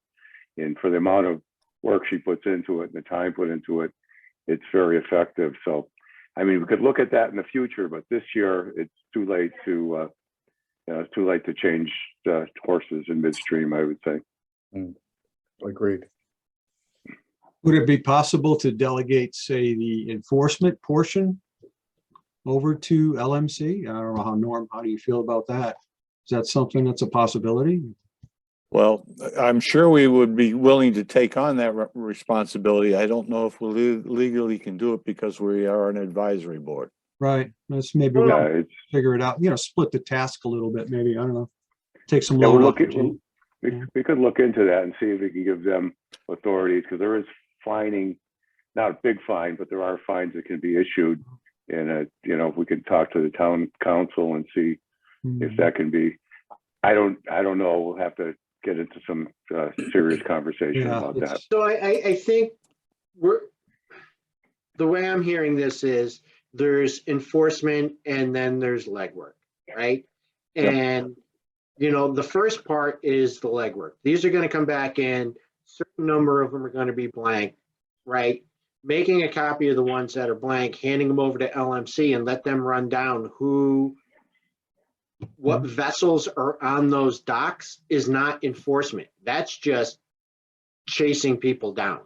And for the amount of work she puts into it and the time put into it, it's very effective. So, I mean, we could look at that in the future, but this year it's too late to change horses in midstream, I would say. Agreed. Would it be possible to delegate, say, the enforcement portion over to LMC? I don't know how, Norm, how do you feel about that? Is that something that's a possibility? Well, I'm sure we would be willing to take on that responsibility. I don't know if we legally can do it because we are an advisory board. Right. Let's maybe we can figure it out, you know, split the task a little bit, maybe, I don't know. Take some load off. We could look into that and see if we can give them authority, because there is fining, not a big fine, but there are fines that can be issued. And, you know, if we could talk to the town council and see if that can be, I don't know. We'll have to get into some serious conversation about that. So I think the way I'm hearing this is there's enforcement and then there's legwork, right? And, you know, the first part is the legwork. These are going to come back in, certain number of them are going to be blank, right? Making a copy of the ones that are blank, handing them over to LMC and let them run down what vessels are on those docks is not enforcement. That's just chasing people down.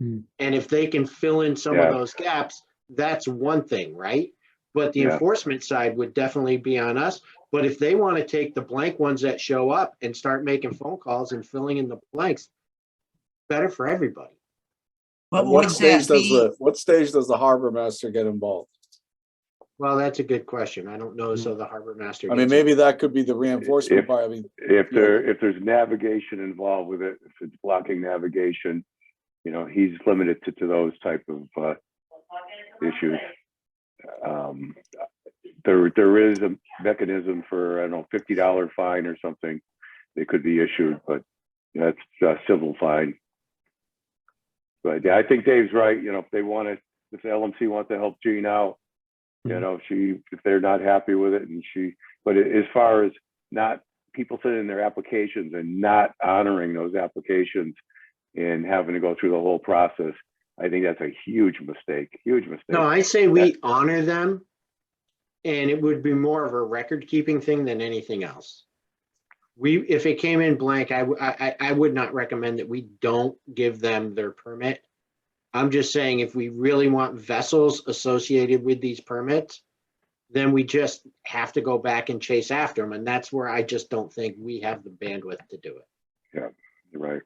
And if they can fill in some of those gaps, that's one thing, right? But the enforcement side would definitely be on us. But if they want to take the blank ones that show up and start making phone calls and filling in the blanks, better for everybody. But what stage does the harbor master get involved? Well, that's a good question. I don't know. So the harbor master. I mean, maybe that could be the reinforcement part. I mean, if there's navigation involved with it, if it's blocking navigation, you know, he's limited to those type of issues. There is a mechanism for, I don't know, $50 fine or something that could be issued, but that's a civil fine. But yeah, I think Dave's right. You know, if the LMC wants to help Jean out, you know, if they're not happy with it, but as far as not people sending in their applications and not honoring those applications and having to go through the whole process, I think that's a huge mistake. No, I say we honor them, and it would be more of a record keeping thing than anything else. if it came in blank, I would not recommend that we don't give them their permit. I'm just saying if we really want vessels associated with these permits, then we just have to go back and chase after them. And that's where I just don't think we have the bandwidth to do it. Yeah, you're right.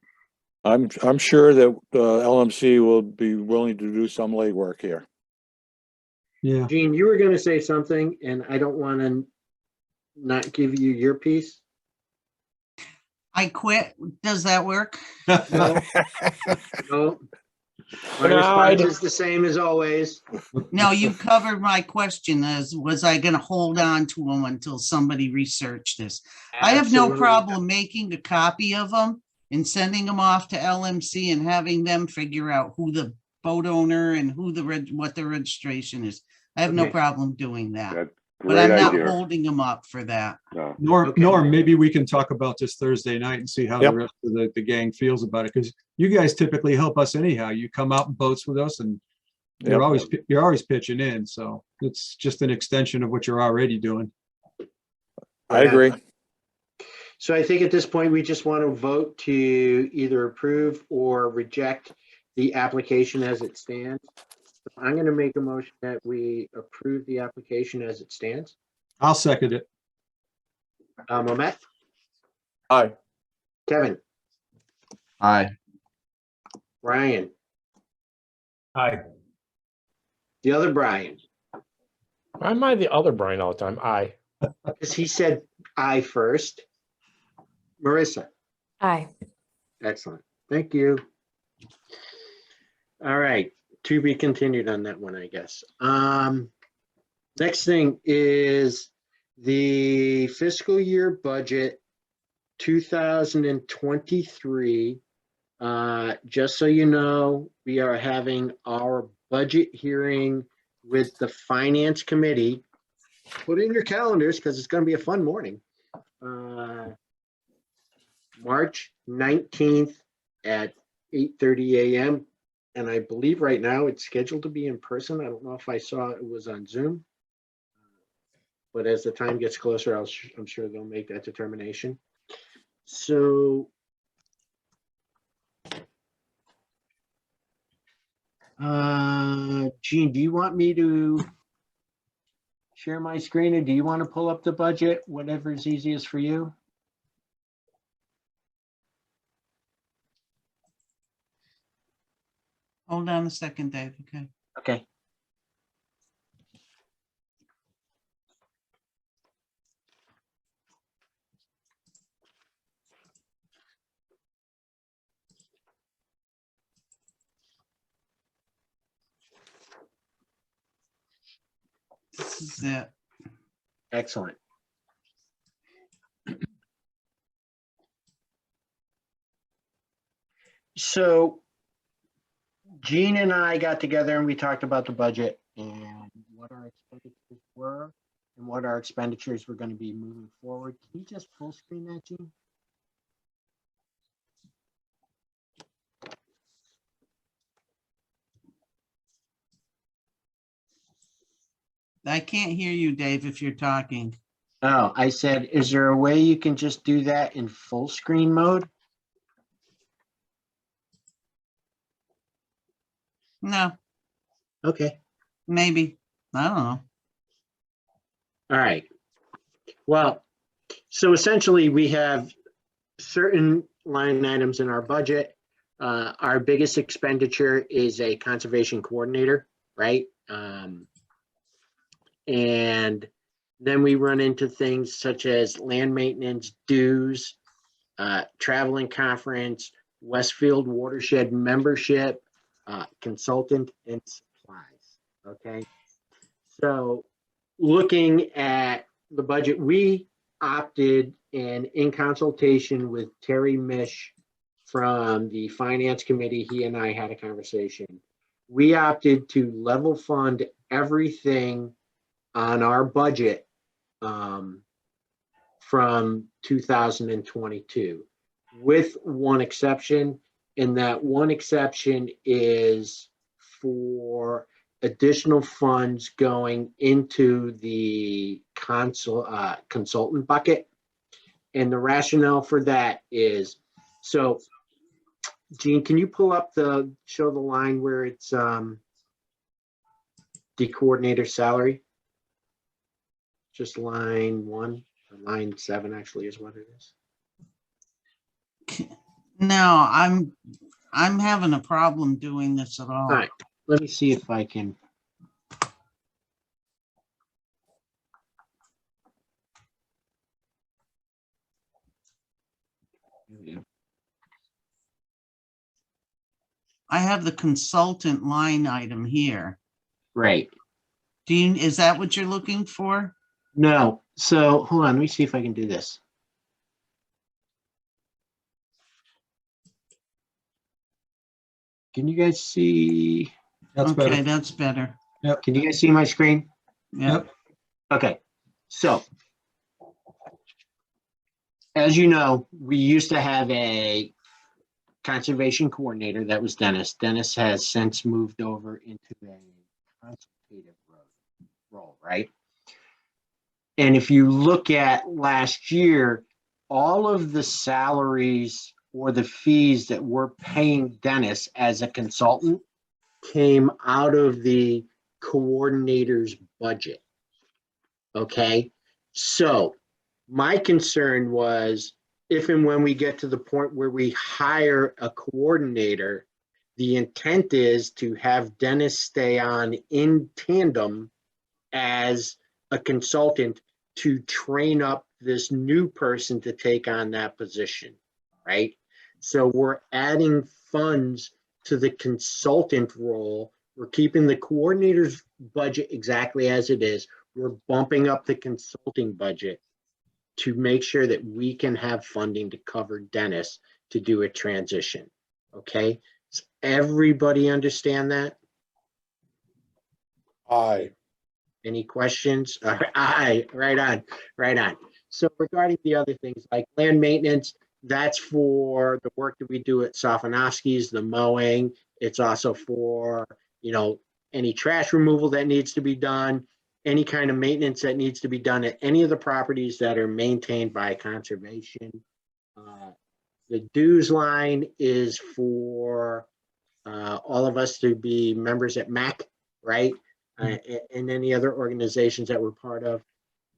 I'm sure that LMC will be willing to do some legwork here. Yeah. Gene, you were going to say something, and I don't want to not give you your piece. I quit. Does that work? No. No. My response is the same as always. No, you covered my question as, was I gonna hold on to them until somebody researched this? I have no Absolutely. problem making a copy of them and sending them off to LMC and having them figure out who the boat owner and who what the registration is. I have no Okay. problem doing that, That's but great I'm not idea. holding them up for that. No. Norm, maybe we can talk about this Thursday night and see how Yep. the rest of the gang feels about it, because you guys typically help us anyhow. You come out in boats with us and you're Yep. always pitching in, so it's just an extension of what you're already doing. I agree. So I think at this point, we just want to vote to either approve or reject the application as it stands. I'm going to make a motion that we approve the application as it stands. I'll second it. Mamet, Aye. Kevin, Aye. Brian, Aye. the other Brian, Why am I the other Brian all the time? Aye. because he said I first. Marissa, Aye. excellent. Thank you. All right, to be continued on that one, I guess. Next thing is the fiscal year budget 2023. Just so you know, we are having our budget hearing with the Finance Committee. Put in your calendars because it's going to be a fun morning. March 19th at 8:30 a.m. And I believe right now it's scheduled to be in person. I don't know if I saw it was on Zoom. But as the time gets closer, I'm sure they'll make that determination. So Gene, do you want me to share my screen, or do you want to pull up the budget? Whatever is easiest for you. Hold on a second, Dave, okay? Okay. This is it. Excellent. So Gene and I got together and we talked about the budget and what our expenditures were and what our expenditures were going to be moving forward. Can you just full screen that, Gene? I can't hear you, Dave, if you're talking. Oh, I said, is there a way you can just do that in full screen mode? No, Okay. maybe. I don't know. All right. Well, so essentially we have certain line items in our budget. Our biggest expenditure is a conservation coordinator, right? And then we run into things such as land maintenance dues, travel and conference, Westfield watershed membership, consultant and supplies. Okay. So looking at the budget, we opted and in consultation with Terry Mish from the Finance Committee, he and I had a conversation. We opted to level fund everything on our budget from 2022, with one exception, and that one exception is for additional funds going into the consultant bucket. And the rationale for that is, so Gene, can you pull up show the line where it's the coordinator salary? Just line 1, or line 7 actually is what it is. No, I'm having a problem doing this at all. All right, let me see if I can. I have the consultant line item here. Right. Is that what you're looking for? No, so hold on, let me see if I can do this. Can you guys see? That's Okay, better. that's better. Yep. Can you guys see my screen? Yep. Okay, so as you know, we used to have a conservation coordinator that was Dennis. Dennis has since moved over into a consultative role, right? And if you look at last year, all of the salaries or the fees that we're paying Dennis as a consultant came out of the coordinator's budget. Okay, so my concern was if and when we get to the point where we hire a coordinator, the intent is to have Dennis stay on in tandem as a consultant to train up this new person to take on that position, right? So we're adding funds to the consultant role. We're keeping the coordinator's budget exactly as it is. We're bumping up the consulting budget to make sure that we can have funding to cover Dennis to do a transition, okay? Does everybody understand that? Aye. Any questions? Aye, right on, right on. So regarding the other things like land maintenance, that's for the work that we do at Sofinovsky's, the mowing. It's also for, any trash removal that needs to be done, any kind of maintenance that needs to be done at any of the properties that are maintained by conservation. The dues line is for all of us to be members at MAC, right? And any other organizations that we're part of.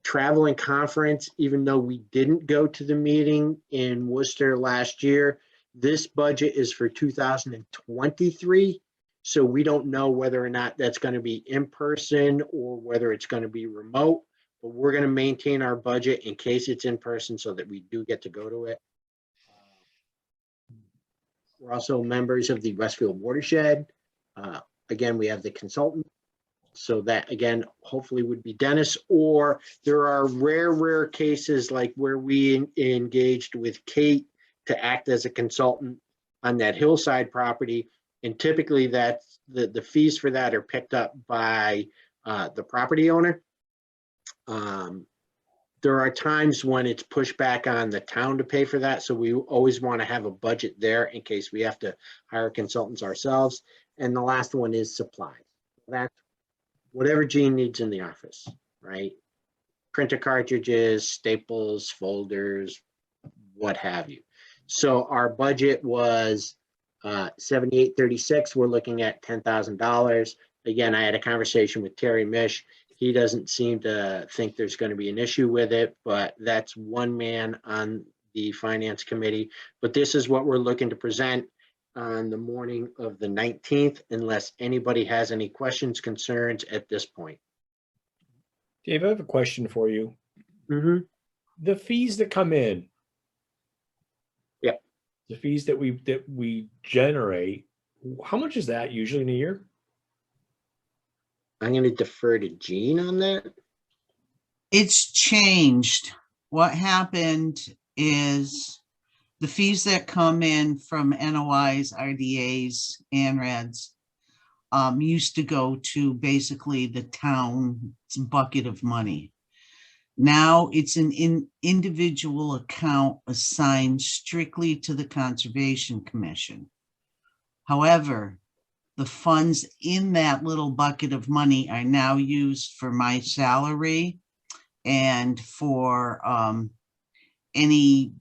Travel and conference, even though we didn't go to the meeting in Worcester last year, this budget is for 2023. So we don't know whether or not that's going to be in person or whether it's going to be remote, but we're going to maintain our budget in case it's in person so that we do get to go to it. We're also members of the Westfield Watershed. Again, we have the consultant. So that, again, hopefully would be Dennis, or there are rare cases like where we engaged with Kate to act as a consultant on that hillside property. And typically that's the fees for that are picked up by the property owner. There are times when it's pushed back on the town to pay for that. So we always want to have a budget there in case we have to hire consultants ourselves. And the last one is supply. That's whatever Gene needs in the office, right? Printer cartridges, staples, folders, what have you. So our budget was $7836. We're looking at $10,000. Again, I had a conversation with Terry Mish. He doesn't seem to think there's going to be an issue with it, but that's one man on the finance committee. But this is what we're looking to present on the morning of the 19th, unless anybody has any questions, concerns at this point. Dave, I have a question for you. The fees that come in. Yep. The fees that we generate, how much is that usually in a year? I'm going to defer to Gene on that. It's changed. What happened is the fees that come in from NOIs, RDAs, ANRADs used to go to basically the town's bucket of money. Now it's an individual account assigned strictly to the Conservation Commission. However, the funds in that little bucket of money are now used for my salary and for any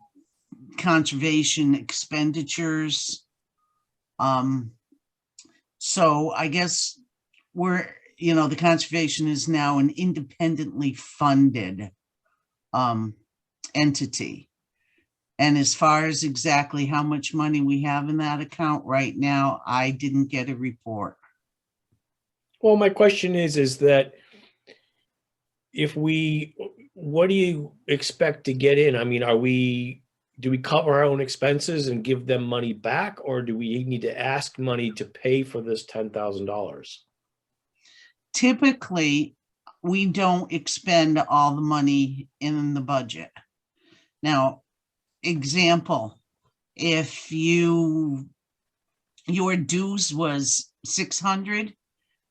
conservation expenditures. So I guess the conservation is now an independently funded entity. And as far as exactly how much money we have in that account right now, I didn't get a report. Well, my question is that what do you expect to get in? I mean, do we cover our own expenses and give them money back, or do we need to ask money to pay for this $10,000? Typically, we don't expend all the money in the budget. Now, example, if your dues was 600,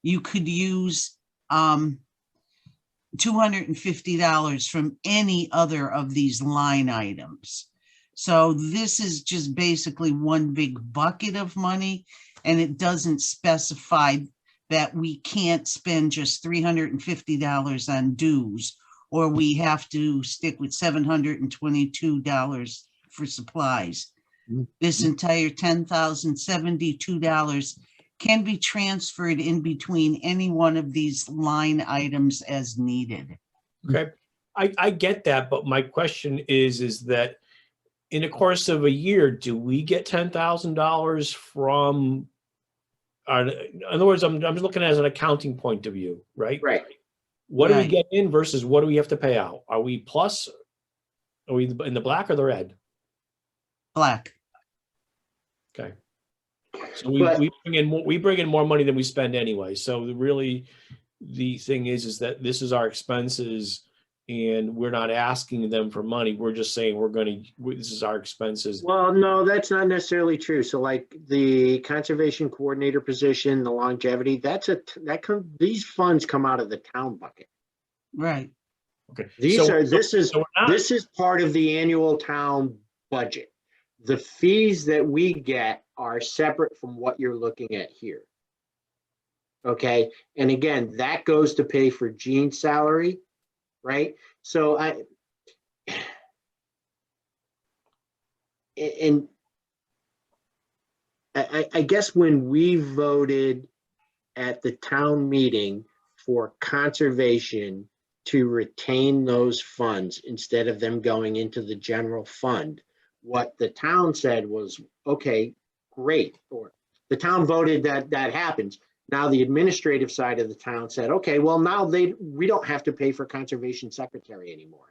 you could use $250 from any other of these line items. So this is just basically one big bucket of money, and it doesn't specify that we can't spend just $350 on dues, or we have to stick with $722 for supplies. This entire $10,072 can be transferred in between any one of these line items as needed. Okay, I get that, but my question is that in the course of a year, do we get $10,000 from? In other words, I'm just looking at it as an accounting point of view, right? Right. What do we Right. get in versus what do we have to pay out? Are we plus? Are we in the black or the red? Black. Okay. So we bring in more money than we spend anyway. So the thing is that this is our expenses, and we're not asking them for money. We're just saying this is our expenses. Well, no, that's not necessarily true. So like the conservation coordinator position, the longevity, these funds come out of the town bucket. Right. Okay. This is part of the annual town budget. The fees that we get are separate from what you're looking at here. Okay, and again, that goes to pay for Gene's salary, right? So I guess when we voted at the town meeting for conservation to retain those funds instead of them going into the general fund, what the town said was, okay, great. Or the town voted that happens. Now the administrative side of the town said, okay, well now we don't have to pay for conservation secretary anymore.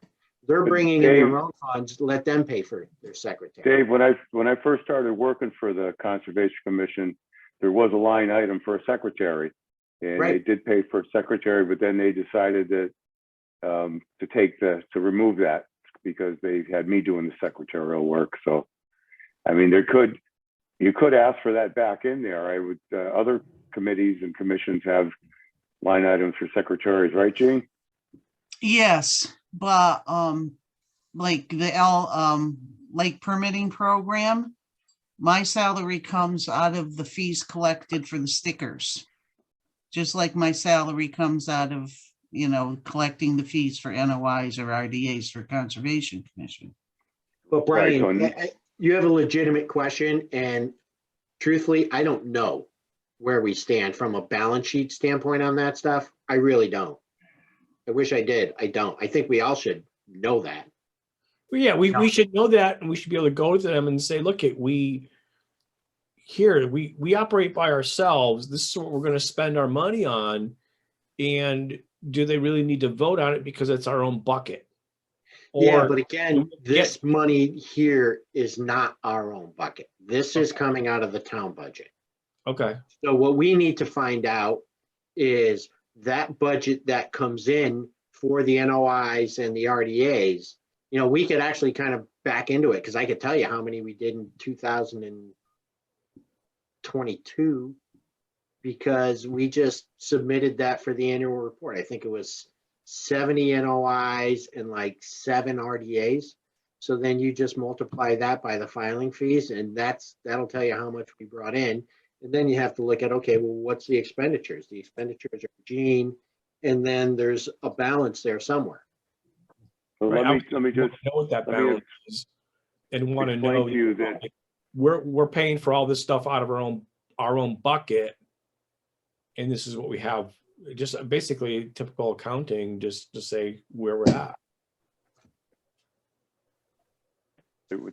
They're bringing in their own funds, let them pay for their secretary. Dave, when I first started working for the Conservation Commission, there was a line item for a secretary, and Right. they did pay for a secretary, but then they decided that to remove that because they had me doing the secretarial work. So, I mean, you could ask for that back in there. I would. Other committees and commissions have line items for secretaries, right, Gene? Yes, but like the lake permitting program, my salary comes out of the fees collected for the stickers. Just like my salary comes out of, collecting the fees for NOIs or RDAs for Conservation Commission. But Brian, Right, you have a legitimate question, and truthfully, I don't know where we stand from a balance sheet standpoint on that stuff. I really don't. I wish I did. I don't. I think we all should know that. Well, yeah, we should know that, and we should be able to go to them and say, look, we operate by ourselves. This is what we're going to spend our money on, and do they really need to vote on it because it's our own bucket? Yeah, but again, this money here is not our own bucket. This is coming out of the town budget. Okay. So what we need to find out is that budget that comes in for the NOIs and the RDAs, we could actually kind of back into it, because I could tell you how many we did in 2022, because we just submitted that for the annual report. I think it was 70 NOIs and like 7 RDAs. So then you just multiply that by the filing fees, and that'll tell you how much we brought in. And then you have to look at, okay, well, what's the expenditures? The expenditures are Gene, and then there's a balance there somewhere. So Right, let me just, know what that let me balance is and want to explain know to you that, we're paying for all this stuff out of our own bucket. And this is what we have, just basically typical accounting, just to say where we're at.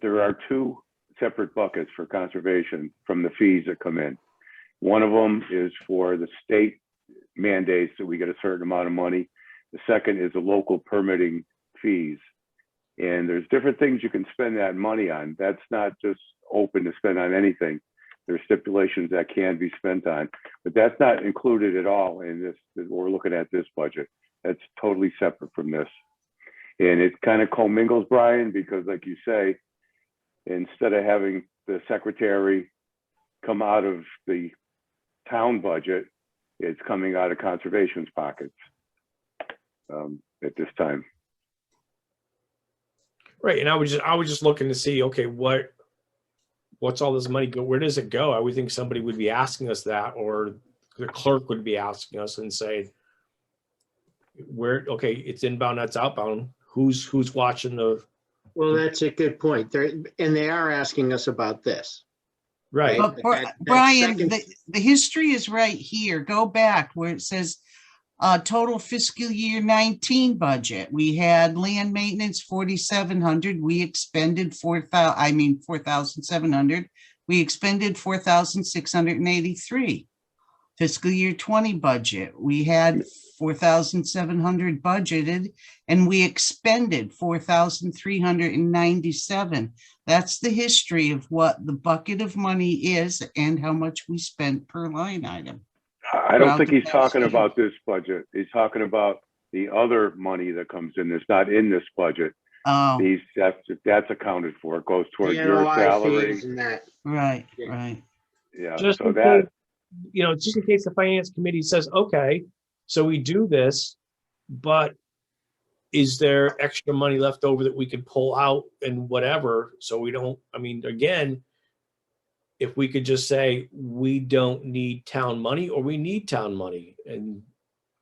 there are two separate buckets for conservation from the fees that come in. One of them is for the state mandates that we get a certain amount of money. The second is the local permitting fees. And there's different things you can spend that money on. That's not just open to spend on anything. There's stipulations that can be spent on, but that's not included at all in this, we're looking at this budget. That's totally separate from this. And it kind of commingles, Brian, because like you say, instead of having the secretary come out of the town budget, it's coming out of conservation's pockets at this time. Right, and I was just looking to see, okay, what's all this money go? Where does it go? I would think somebody would be asking us that, or the clerk would be asking us and say, where, okay, it's inbound, that's outbound. Who's watching the? Well, that's a good point. They are asking us about this. Right. But Brian, the history is right here. Go back where it says total fiscal year 19 budget. We had land maintenance 4,700. We expended 4,700. We expended 4,683. Fiscal year 20 budget, we had 4,700 budgeted and we expended 4,397. That's the history of what the bucket of money is and how much we spent per line item. I don't think he's talking about this budget. He's talking about the other money that comes in that's not in this budget. Oh, That's accounted for. It goes towards The your NOI salary. fees and that. right, Yeah. right. Yeah, Just so in that, case, just in case the finance committee says, okay, so we do this, but is there extra money left over that we can pull out and whatever? So we don't, again, if we could just say, we don't need town money or we need town money. And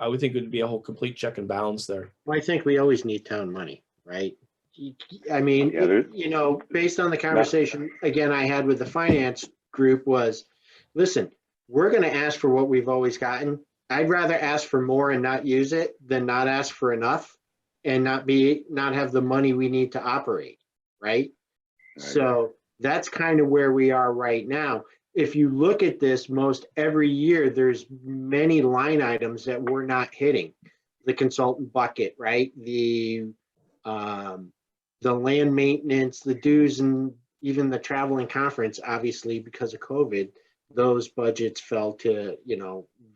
I would think it would be a whole complete check and balance there. Well, I think we always need town money, right? Based on the conversation, again, I had with the finance group was, listen, we're going to ask for what we've always gotten. I'd rather ask for more and not use it than not ask for enough and not have the money we need to operate, right? So that's kind of where we are right now. If you look at this, most every year, there's many line items that we're not hitting. The consultant bucket, right? The land maintenance, the dues, and even the traveling conference, obviously, because of COVID, those budgets fell to,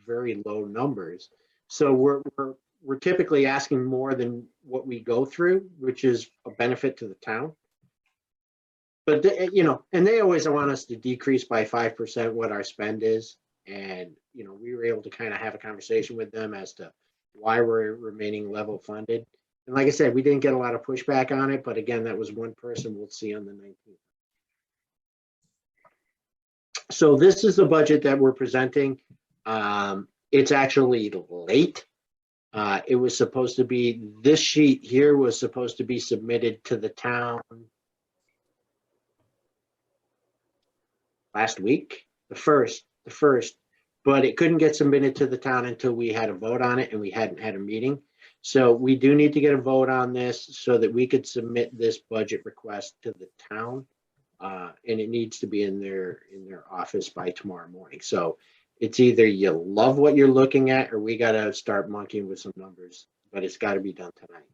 very low numbers. So we're typically asking more than what we go through, which is a benefit to the town. But, and they always want us to decrease by 5% what our spend is. And, we were able to kind of have a conversation with them as to why we're remaining level funded. And like I said, we didn't get a lot of pushback on it, but again, that was one person we'll see on the 19th. So this is the budget that we're presenting. It's actually late. It was supposed to be, this sheet here was supposed to be submitted to the town last week, the first, but it couldn't get submitted to the town until we had a vote on it and we hadn't had a meeting. So we do need to get a vote on this so that we could submit this budget request to the town. And it needs to be in their office by tomorrow morning. So it's either you love what you're looking at or we got to start monkeying with some numbers, but it's got to be done tonight.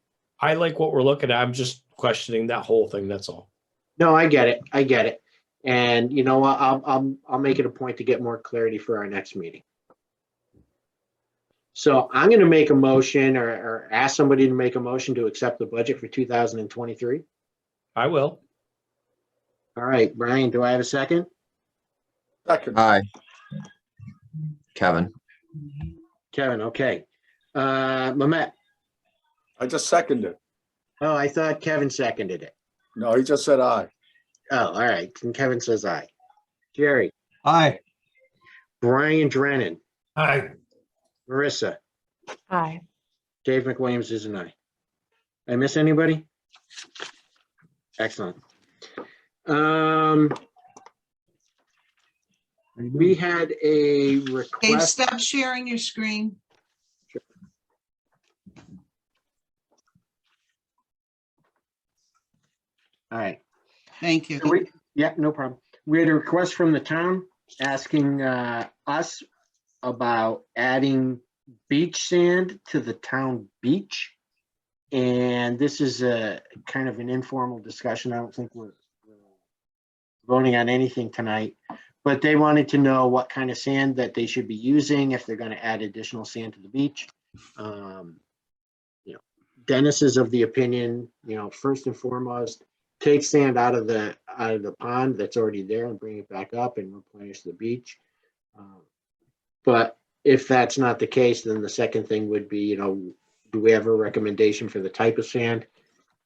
I like what we're looking at. I'm just questioning that whole thing. That's all. No, I get it. And you know what, I'll make it a point to get more clarity for our next meeting. So I'm going to make a motion or ask somebody to make a motion to accept the budget for 2023. I will. All right, Brian, do I have a second? Second. Aye. Kevin. Kevin, okay. Mehmet. I just seconded. Oh, I thought Kevin seconded it. No, he just said aye. Oh, all right. And Kevin says aye. Jerry. Aye. Brian Drennan. Aye. Marissa. Aye. Dave McWilliams is an aye. I miss anybody? Excellent. We had a Dave, request. stop sharing your screen. All right. Thank you. Yeah, no problem. We had a request from the town asking us about adding beach sand to the town beach. And this is a kind of an informal discussion. I don't think we're voting on anything tonight, but they wanted to know what kind of sand that they should be using if they're going to add additional sand to the beach. You know, Dennis is of the opinion, you know, first and foremost, take sand out of the pond that's already there and bring it back up and replenish the beach. But if that's not the case, then the second thing would be, you know, do we have a recommendation for the type of sand?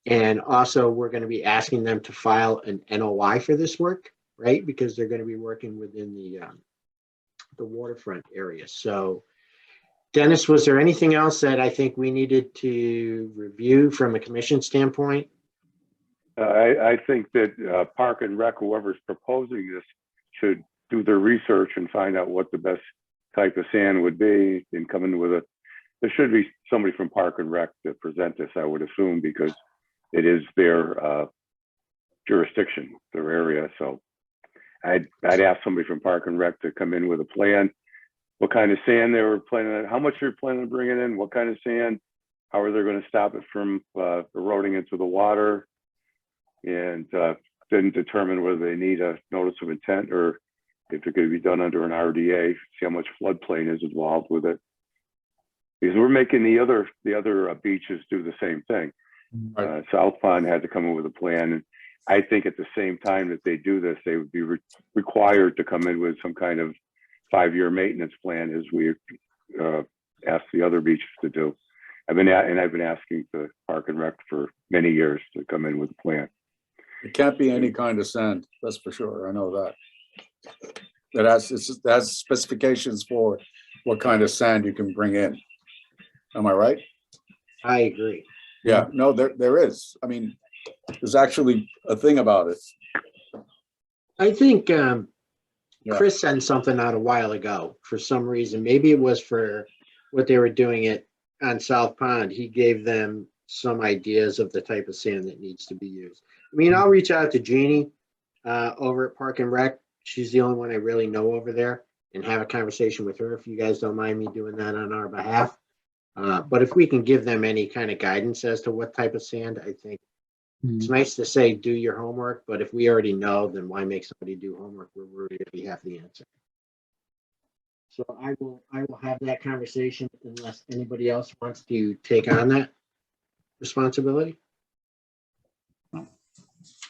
And also, we're going to be asking them to file an NOI for this work, right? Because they're going to be working within the waterfront area. So, Dennis, was there anything else that I think we needed to review from a commission standpoint? I think that Park and Rec, whoever's proposing this, should do their research and find out what the best type of sand would be and come in with a, there should be somebody from Park and Rec to present this, I would assume, because it is their jurisdiction, their area. So I'd ask somebody from Park and Rec to come in with a plan, what kind of sand they were planning on, how much they're planning on bringing in, what kind of sand, how are they going to stop it from eroding into the water, and then determine whether they need a notice of intent or if it could be done under an RDA, see how much floodplain is involved with it. Because we're making the other beaches do the same thing. South Pond had to come in with a plan, and I think at the same time that they do this, they would be required to come in with some kind of 5-year maintenance plan, as we asked the other beaches to do. I've been asking the Park and Rec for many years to come in with a plan. It can't be any kind of sand, that's for sure. I know that. It has specifications for what kind of sand you can bring in. Am I right? I agree. Yeah, no, there is. I mean, there's actually a thing about it. I think Chris sent something out a while ago for some reason. Maybe it was for what they were doing on South Pond. He gave them some ideas of the type of sand that needs to be used. I mean, I'll reach out to Jeannie over at Park and Rec. She's the only one I really know over there, and have a conversation with her if you guys don't mind me doing that on our behalf. But if we can give them any kind of guidance as to what type of sand, I think it's nice to say, do your homework, but if we already know, then why make somebody do homework? We're worried if we have the answer. So I will have that conversation unless anybody else wants to take on that responsibility.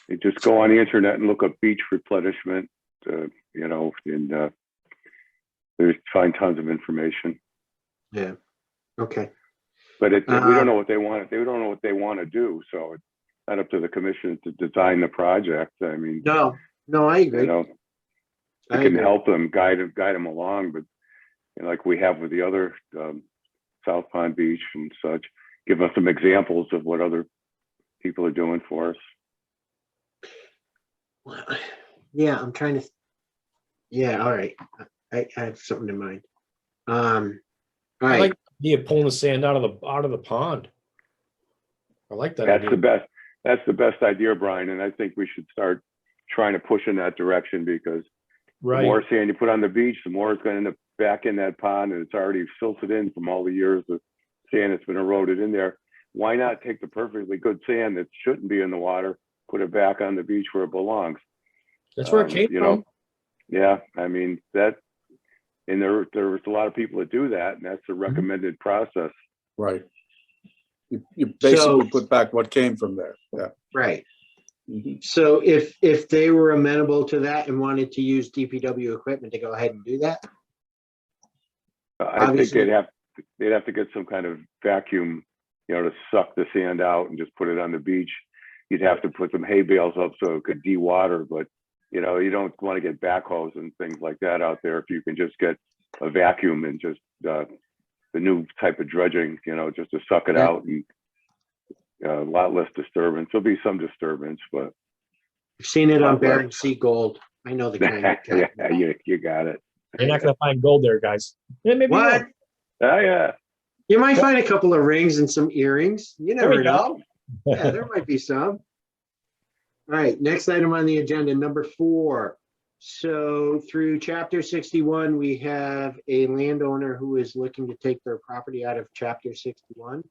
You just go on the internet and look up beach replenishment, you know, and there's find tons of information. Yeah. Okay. But we don't know what they want. They don't know what they want to do. So it's not up to the commission to design the project. I mean, no, I agree. You know, we can help them, guide them along, but you know, like we have with the other South Pond Beach and such, give us some examples of what other people are doing for us. Well, yeah, I'm trying to. Yeah, all right. I have something in mind. All right. I like the idea of pulling the sand out of the pond. I like that. That's idea. the best. That's the best idea, Brian. And I think we should start trying to push in that direction, because the more sand you put on the beach, the more it's going to end up back in that pond, and it's already silted in from all the years of sand that's been eroded in there. Why not take the perfectly good sand that shouldn't be in the water, put it back on the beach where it belongs? That's where it came you from. Know, yeah, I mean that, and there's a lot of people that do that, and that's the recommended process. Right. You basically put back what came from there. Yeah. Right. So if they were amenable to that and wanted to use DPW equipment to go ahead and do that, I think they'd have to get some kind of vacuum, you know, to suck the sand out and just put it on the beach. You'd have to put some hay bales up so it could de-water, but you know, you don't want to get backhoes and things like that out there. If you can just get a vacuum and just the new type of dredging, you know, just to suck it out and a lot less disturbance. There'll be some disturbance, but I've seen it on Lot less. Bering Sea Gold. I know the kind. you're talking about. you got it. You're not gonna find gold there, guys. Yeah, maybe you What? will. Oh, yeah. You might find a couple of rings and some earrings. You There we never know. go. Yeah, there might be some. All right, next item on the agenda, number 4. So through chapter 61, we have a landowner who is looking to take their property out of chapter 61.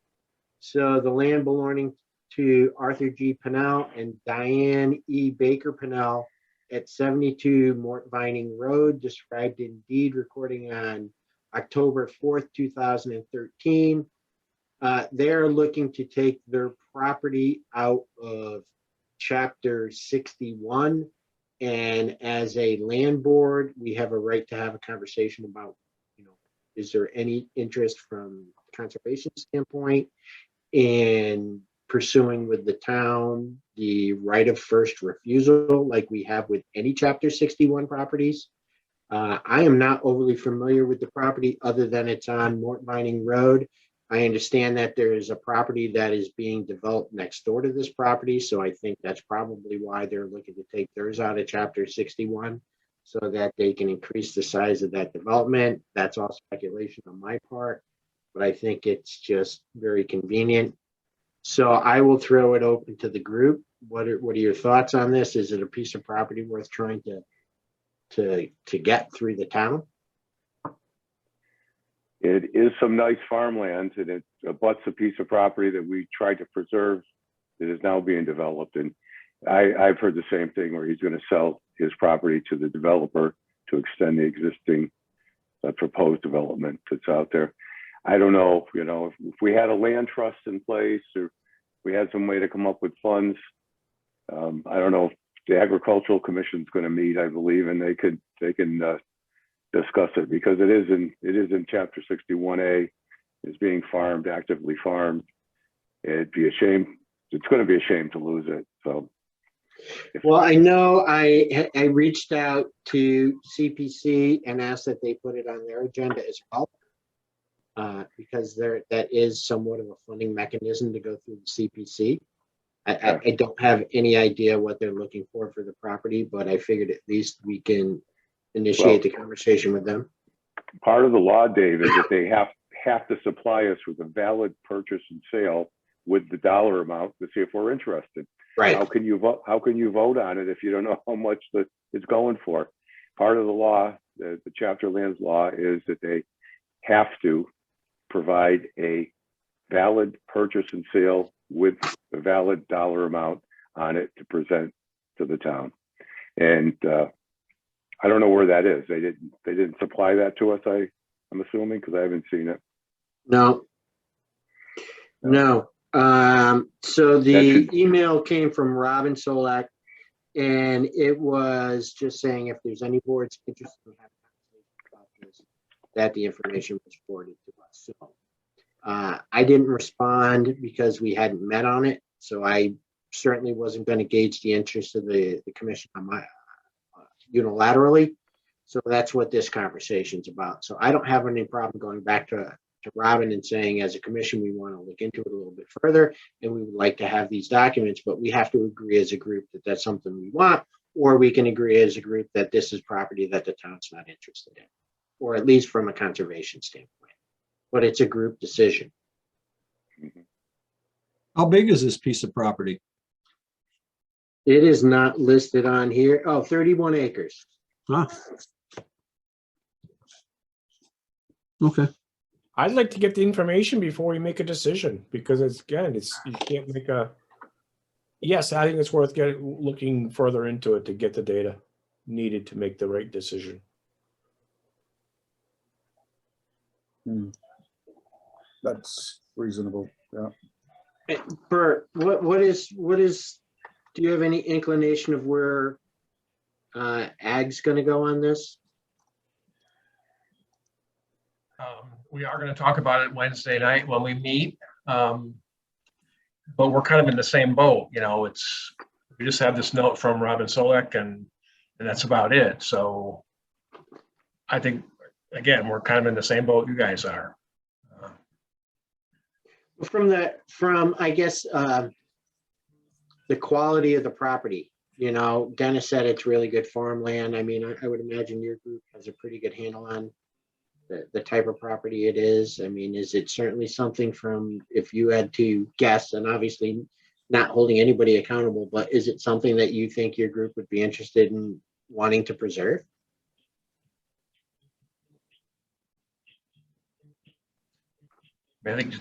So the land belonging to Arthur G. Pennell and Diane E. Baker Pennell at 72 Mort Vining Road, described in deed recording on October 4th, 2013. They're looking to take their property out of chapter 61. And as a land board, we have a right to have a conversation about, is there any interest from conservation standpoint in pursuing with the town the right of first refusal like we have with any chapter 61 properties. I am not overly familiar with the property other than it's on Mort Vining Road. I understand that there is a property that is being developed next door to this property, so I think that's probably why they're looking to take theirs out of chapter 61 so that they can increase the size of that development. That's all speculation on my part, but I think it's just very convenient. So I will throw it open to the group. What are your thoughts on this? Is it a piece of property worth trying to get through the town? It is some nice farmland, and it abuts a piece of property that we tried to preserve that is now being developed. And I've heard the same thing, where he's going to sell his property to the developer to extend the existing proposed development that's out there. I don't know, if we had a land trust in place, or we had some way to come up with funds. I don't know if the Agricultural Commission is going to meet, I believe, and they can discuss it, because it is in chapter 61A, is being farmed, actively farmed. It'd be a shame. It's going to be a shame to lose it. So, well, I know I reached out to CPC and asked that they put it on their agenda as well, because that is somewhat of a funding mechanism to go through the CPC. I don't have any idea what they're looking for the property, but I figured at least we can initiate the conversation with them. Part of the law, Dave, is that they have to supply us with a valid purchase and sale with the dollar amount to see if we're interested. Right. How can you vote on it if you don't know how much it's going for? Part of the law, the chapter lands law, is that they have to provide a valid purchase and sale with a valid dollar amount on it to present to the town. And I don't know where that is. They didn't supply that to us, I'm assuming, because I haven't seen it. No. So the email came from Robin Solak, and it was just saying if there's any boards interested in having a conversation about this, that the information was forwarded to us. So I didn't respond because we hadn't met on it. So I certainly wasn't going to gauge the interest of the commission on my unilaterally. So that's what this conversation's about. So I don't have any problem going back to Robin and saying, as a commission, we want to look into it a little bit further, and we would like to have these documents, but we have to agree as a group that that's something we want, or we can agree as a group that this is property that the town's not interested in, or at least from a conservation standpoint. But it's a group decision. How big is this piece of property? It is not listed on here. Oh, 31 acres. Huh. Okay. I'd like to get the information before we make a decision, because you can't make yes, I think it's worth looking further into it to get the data needed to make the right decision. That's reasonable, yeah. Bert, what is, do you have any inclination of where ag's gonna go on this? We are going to talk about it Wednesday night when we meet. But we're kind of in the same boat, we just have this note from Robin Solek and that's about it. So I think, again, we're kind of in the same boat you guys are. From, I guess, the quality of the property, you know, Dennis said it's really good farmland. I mean, I would imagine your group has a pretty good handle on the type of property it is. I mean, is it certainly something from, if you had to guess, and obviously not holding anybody accountable, but is it something that you think your group would be interested in wanting to preserve? I think,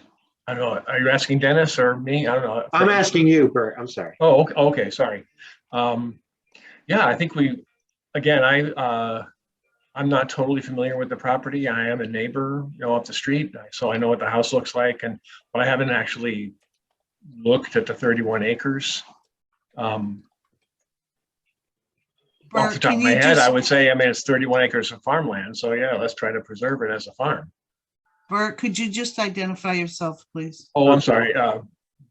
I don't know, are you asking Dennis or me? I don't know. I'm asking you, Bert, I'm sorry. Oh, okay, sorry. Yeah, I think again, I'm not totally familiar with the property. I am a neighbor, you know, up the street, so I know what the house looks like, but I haven't actually looked at the 31 acres. Off the Bert, top can of my you head, I just, would say, I mean, it's 31 acres of farmland, so yeah, let's try to preserve it as a farm. Bert, could you just identify yourself, please? Oh, I'm sorry,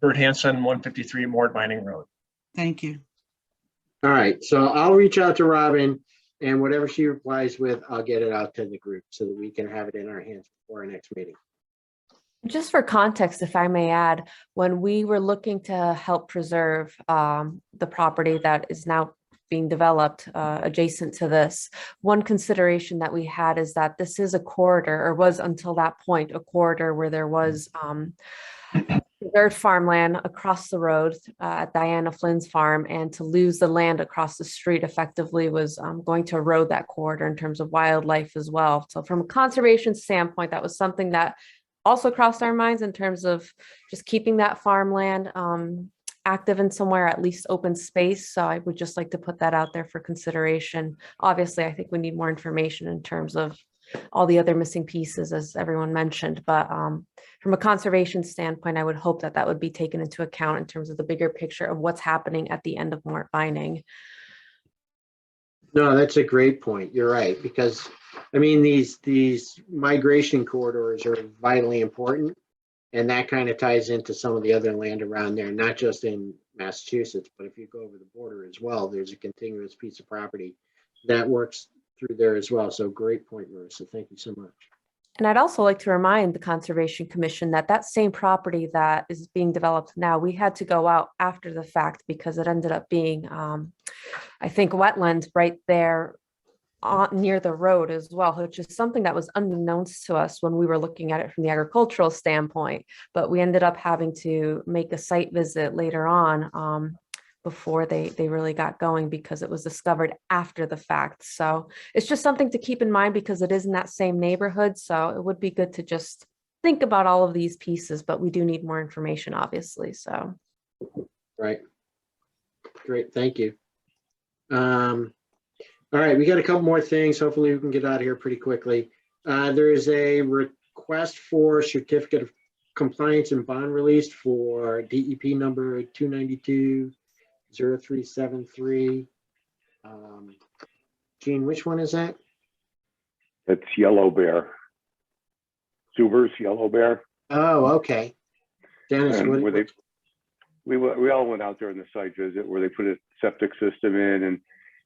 Bert Hansen, 153 Mort Mining Road. Thank you. All right, so I'll reach out to Robin, and whatever she replies with, I'll get it out to the group so that we can have it in our hands before our next meeting. Just for context, if I may add, when we were looking to help preserve the property that is now being developed adjacent to this, one consideration that we had is that this is a corridor, or was until that point, a corridor where there was preserved farmland across the road at Diana Flynn's farm, and to lose the land across the street effectively was going to erode that corridor in terms of wildlife as well. So from a conservation standpoint, that was something that also crossed our minds in terms of just keeping that farmland active in somewhere, at least open space. So I would just like to put that out there for consideration. Obviously, I think we need more information in terms of all the other missing pieces, as everyone mentioned, but from a conservation standpoint, I would hope that that would be taken into account in terms of the bigger picture of what's happening at the end of Mort Mining. No, that's a great point. You're right, because I mean, these migration corridors are vitally important, and that kind of ties into some of the other land around there, not just in Massachusetts, but if you go over the border as well, there's a continuous piece of property that works through there as well. So great point, Marissa. Thank you so much. And I'd also like to remind the Conservation Commission that that same property that is being developed now, we had to go out after the fact because it ended up being, I think, wetlands right there near the road as well, which is something that was unbeknownst to us when we were looking at it from the agricultural standpoint. But we ended up having to make a site visit later on before they really got going, because it was discovered after the fact. So it's just something to keep in mind because it is in that same neighborhood. So it would be good to just think about all of these pieces, but we do need more information, obviously. So. Right. Great. Thank you. All right, we got a couple more things. Hopefully we can get out of here pretty quickly. There is a request for certificate of compliance and bond release for DEP number 292-0373. Gene, which one is that? It's Yellow Bear. Suber's Yellow Bear. Oh, okay. Dennis, And what, we all went out there on the site visit where they put a septic system in, and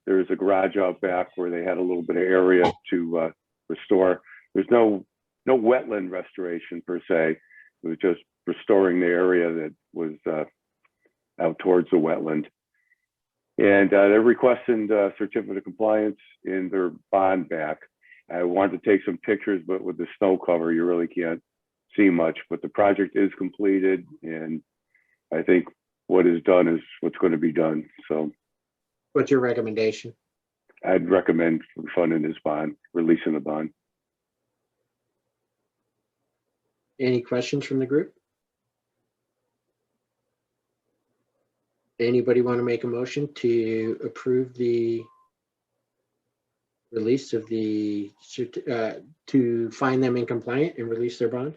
there's a garage out back where they had a little bit of area to restore. There's no wetland restoration per se. It was just restoring the area that was out towards the wetland. And they're requesting the certificate of compliance in their bond back. I wanted to take some pictures, but with the snow cover, you really can't see much. But the project is completed, and I think what is done is what's going to be done. So what's your recommendation? I'd recommend refunding this bond, releasing the bond. Any questions from the group? Anybody want to make a motion to approve the release of the, to find them incompliant and release their bond?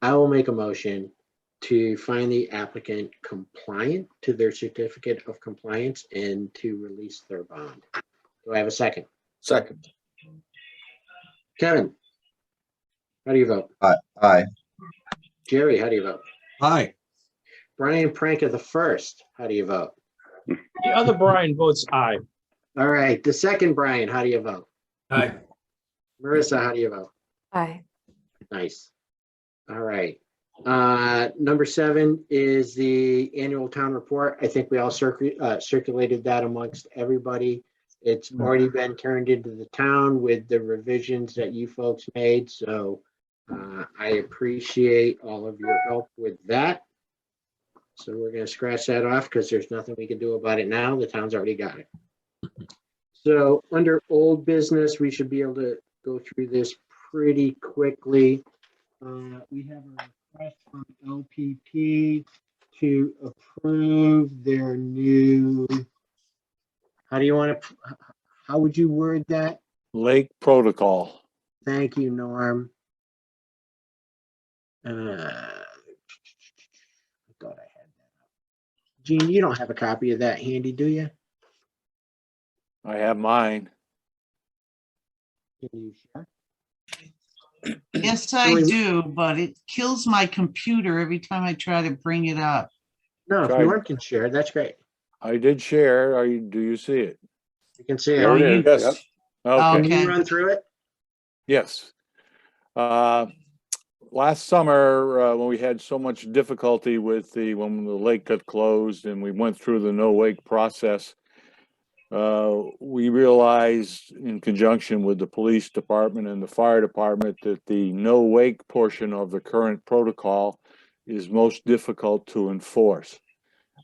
I will make a motion to find the applicant compliant to their certificate of compliance and to release their bond. Do I have a second? Second. Kevin, how do you vote? Aye. Jerry, how do you vote? Aye. Brian Pranka the first, how do you vote? The other Brian votes aye. All right, the second Brian, how do you vote? Aye. Marissa, how do you vote? Aye. Nice. All right. Number 7 is the annual town report. I think we all circulated that amongst everybody. It's already been turned into the town with the revisions that you folks made. So I appreciate all of your help with that. So we're going to scratch that off because there's nothing we can do about it now. The town's already got it. So under old business, we should be able to go through this pretty quickly. We have a request from LPP to approve their new, how would you word that? Lake protocol. Thank you, Norm. I thought I had that. Gene, you don't have a copy of that handy, do you? I have mine. Can you share? Yes, I do, but it kills my computer every time I try to bring it up. No, if Try- Norm can share, that's great. I did share. Do you see it? You can see it. There it is. Yes. Yep. Okay. Can you run through it? Yes. Last summer, when we had so much difficulty with when the lake got closed and we went through the no wake process, we realized in conjunction with the police department and the fire department that the no wake portion of the current protocol is most difficult to enforce.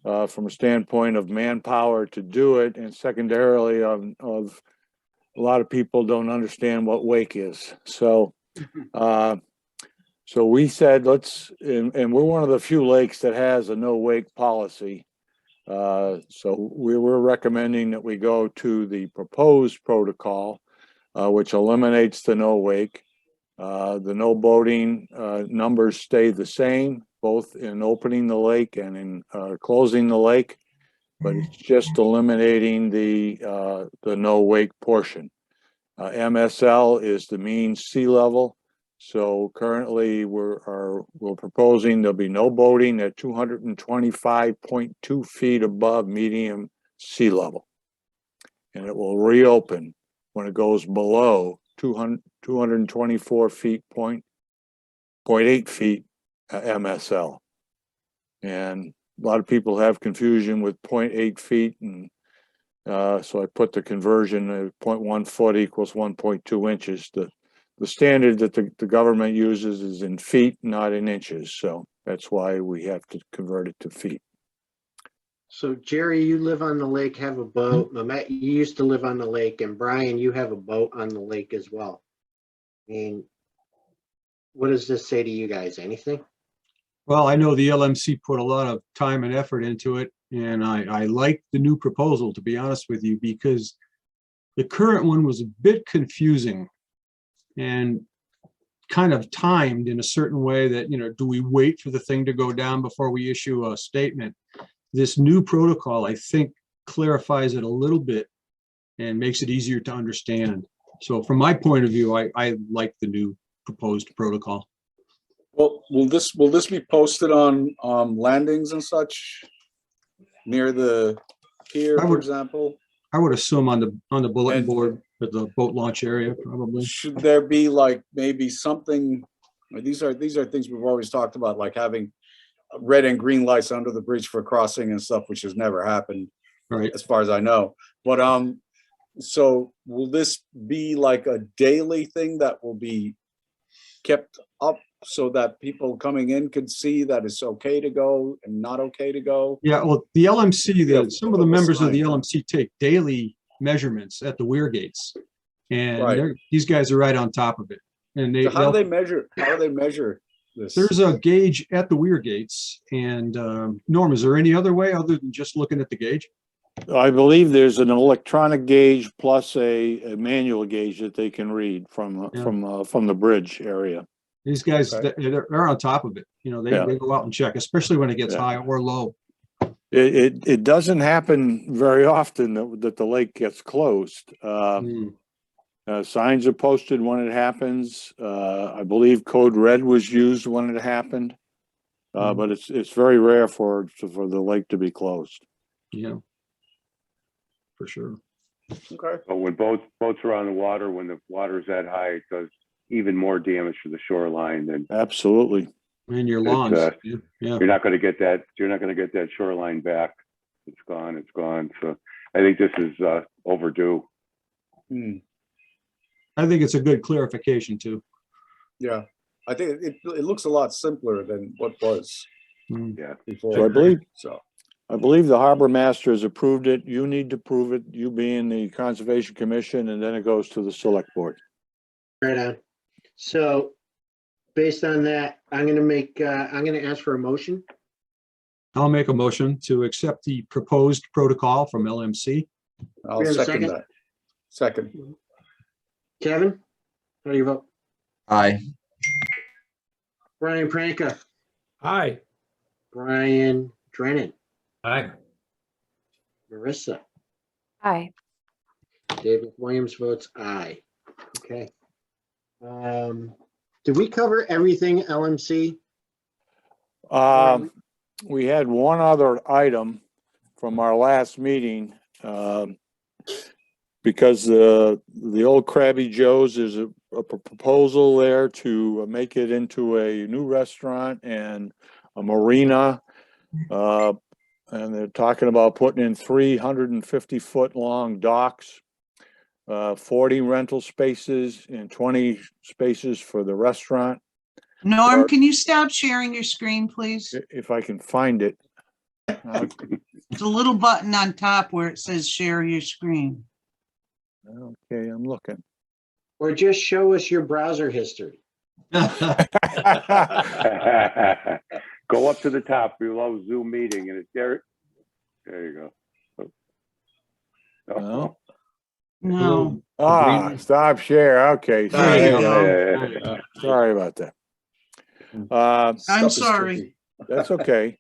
From a standpoint of manpower to do it, and secondarily of a lot of people don't understand what wake is. So so we said, and we're one of the few lakes that has a no wake policy. So we were recommending that we go to the proposed protocol, which eliminates the no wake. The no boating numbers stay the same, both in opening the lake and in closing the lake, but it's just eliminating the no wake portion. MSL is the mean sea level. So currently we're proposing there'll be no boating at 225.2 feet above medium sea level. And it will reopen when it goes below 224 feet, 0.8 feet MSL. And a lot of people have confusion with 0.8 feet. And so I put the conversion of 0.1 foot equals 1.2 inches. The standard that the government uses is in feet, not in inches. So that's why we have to convert it to feet. So Jerry, you live on the lake, have a boat. Mamet, you used to live on the lake, and Brian, you have a boat on the lake as well. I mean, what does this say to you guys? Anything? Well, I know the LMC put a lot of time and effort into it, and I like the new proposal, to be honest with you, because the current one was a bit confusing and kind of timed in a certain way that, do we wait for the thing to go down before we issue a statement? This new protocol, I think, clarifies it a little bit and makes it easier to understand. So from my point of view, I like the new proposed protocol. Well, will this be posted on landings and such near the pier, for example? I would assume on the bulletin board at the boat launch area, probably. Should there be like maybe something? These are things we've always talked about, like having red and green lights under the bridge for crossing and stuff, which has never happened, right, as far as I know. But so will this be like a daily thing that will be kept up so that people coming in could see that it's okay to go and not okay to go? Yeah, well, the LMC, some of the members of the sign. LMC take daily measurements at the weir gates, and Right. these guys are right on top of it. And So how do they measure? How do they measure this? there's a gauge at the weir gates. And Norm, is there any other way other than just looking at the gauge? I believe there's an electronic gauge plus a manual gauge that they can read from the bridge area. These guys, Okay. they're on top of it. They go out and check, especially when it gets high or low. It doesn't happen very often that the lake gets closed. Signs are posted when it happens. I believe code red was used when it happened, but it's very rare for the lake to be closed. Yeah, for sure. Okay. But when boats are on the water, when the water is that high, it does even more damage to the shoreline than Absolutely. And your It's, lawns. uh, Yeah. you're not going to get that. You're not going to get that shoreline back. It's gone. It's gone. So I think this is overdue. I think it's a good clarification too. Yeah, I think it looks a lot simpler than what was Yeah. before. So So, I believe the harbor master has approved it. You need to prove it, you being the Conservation Commission, and then it goes to the select board. Right on. So based on that, I'm gonna ask for a motion. I'll make a motion to accept the proposed protocol from LMC. I'll We have a second second? that. Second. Kevin, how do you vote? Aye. Brian Pranka, Aye. Brian Drennan, Aye. Marissa, Aye. David Williams votes aye. Okay. Did we cover everything LMC? We had one other item from our last meeting, because the old Krabby Joe's is a proposal there to make it into a new restaurant and a marina. And they're talking about putting in 350-foot long docks, 40 rental spaces and 20 spaces for the restaurant. Norm, can you stop sharing your screen, please? If I can find it. It's a little button on top where it says share your screen. Okay, I'm looking. Or just show us your browser history. Go up to the top below Zoom meeting and it's there. There you go. No. No. Stop share. Okay. There you go. Sorry about that. I'm Stuff is sorry. tricky. That's okay.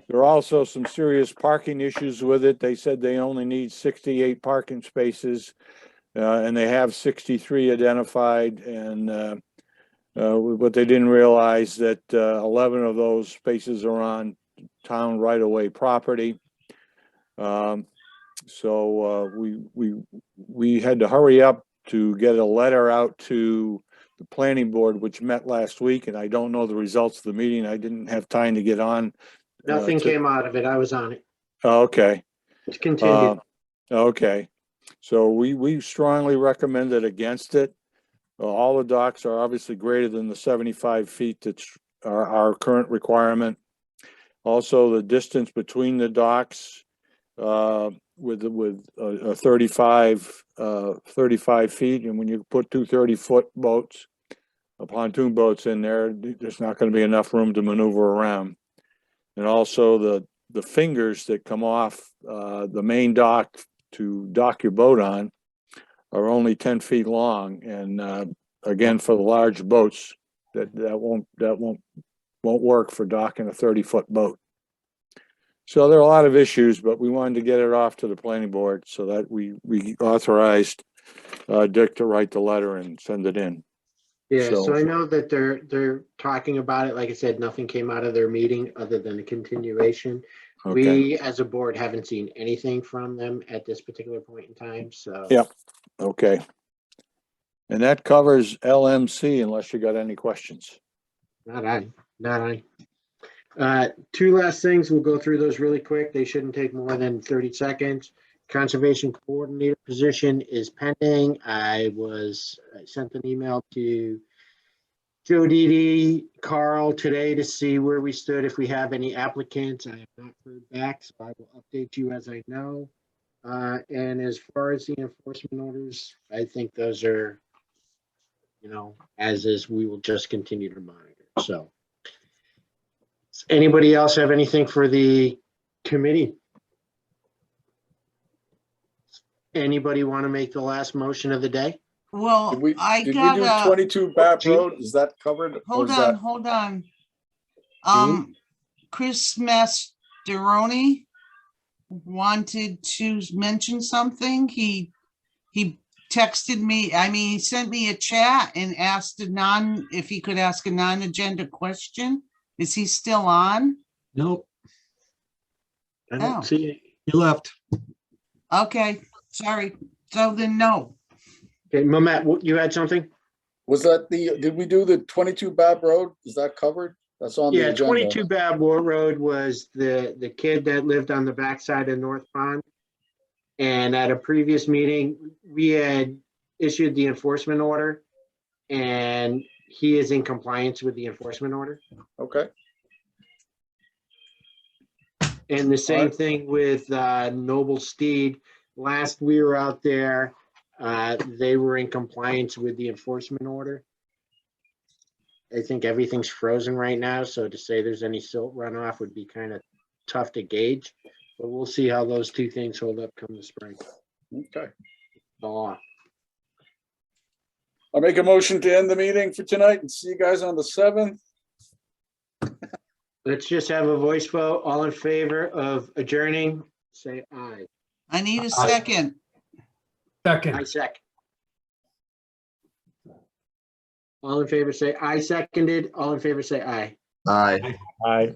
There are also some serious parking issues with it. They said they only need 68 parking spaces, and they have 63 identified. And what they didn't realize that 11 of those spaces are on town right-of-way property. So we had to hurry up to get a letter out to the planning board, which met last week, and I don't know the results of the meeting. I didn't have time to get on. Nothing came out of it. I was on it. Okay. It's continued. Okay. So we strongly recommended against it. All the docks are obviously greater than the 75 feet that's our current requirement. Also, the distance between the docks with a 35 feet, and when you put two 30-foot boats, pontoon boats in there, there's not going to be enough room to maneuver around. And also the fingers that come off the main dock to dock your boat on are only 10 feet long, and again, for the large boats, that won't work for docking a 30-foot boat. So there are a lot of issues, but we wanted to get it off to the planning board so that we authorized Dick to write the letter and send it in. Yeah, so I know that they're talking about it. Like I said, nothing came out of their meeting other than a continuation. Okay. We, as a board, haven't seen anything from them at this particular point in time, so. Yep. Okay. And that covers LMC unless you got any questions. Not I. Two last things. We'll go through those really quick. They shouldn't take more than 30 seconds. Conservation coordinator position is pending. I sent an email to Joe Didi, Carl today to see where we stood, if we have any applicants. I have not heard back, so I will update you as I know. And as far as the enforcement orders, I think those are, as is, we will just continue to monitor. So, does anybody else have anything for the committee? Anybody want to make the last motion of the day? Well, Did we I do got 22 Bath Road? Is that covered? Or is that- hold on. Chris Mascheroni wanted to mention something. He texted me, he sent me a chat and asked if he could ask a non-agenda question. Is he still on? Nope, I don't see it. he left. Okay, sorry. So then no. Okay, Mamet, you had something? Was that did we do the 22 Bab Road? Is that covered? That's on the Yeah, agenda. 22 Bab War Road was the kid that lived on the backside of North Pond. And at a previous meeting, we had issued the enforcement order, and he is in compliance with the enforcement order. Okay. And the same Alright. thing with Noble Steed. Last we were out there, they were in compliance with the enforcement order. I think everything's frozen right now, so to say there's any silt runoff would be kind of tough to gauge. But we'll see how those two things hold up come the spring. Okay. Law. I'll make a motion to end the meeting for tonight and see you guys on the 7th. Let's just have a voice vote. All in favor of adjourning, say aye. I need a second. I second. All in favor, say I seconded. All in favor, say aye. Aye. Aye.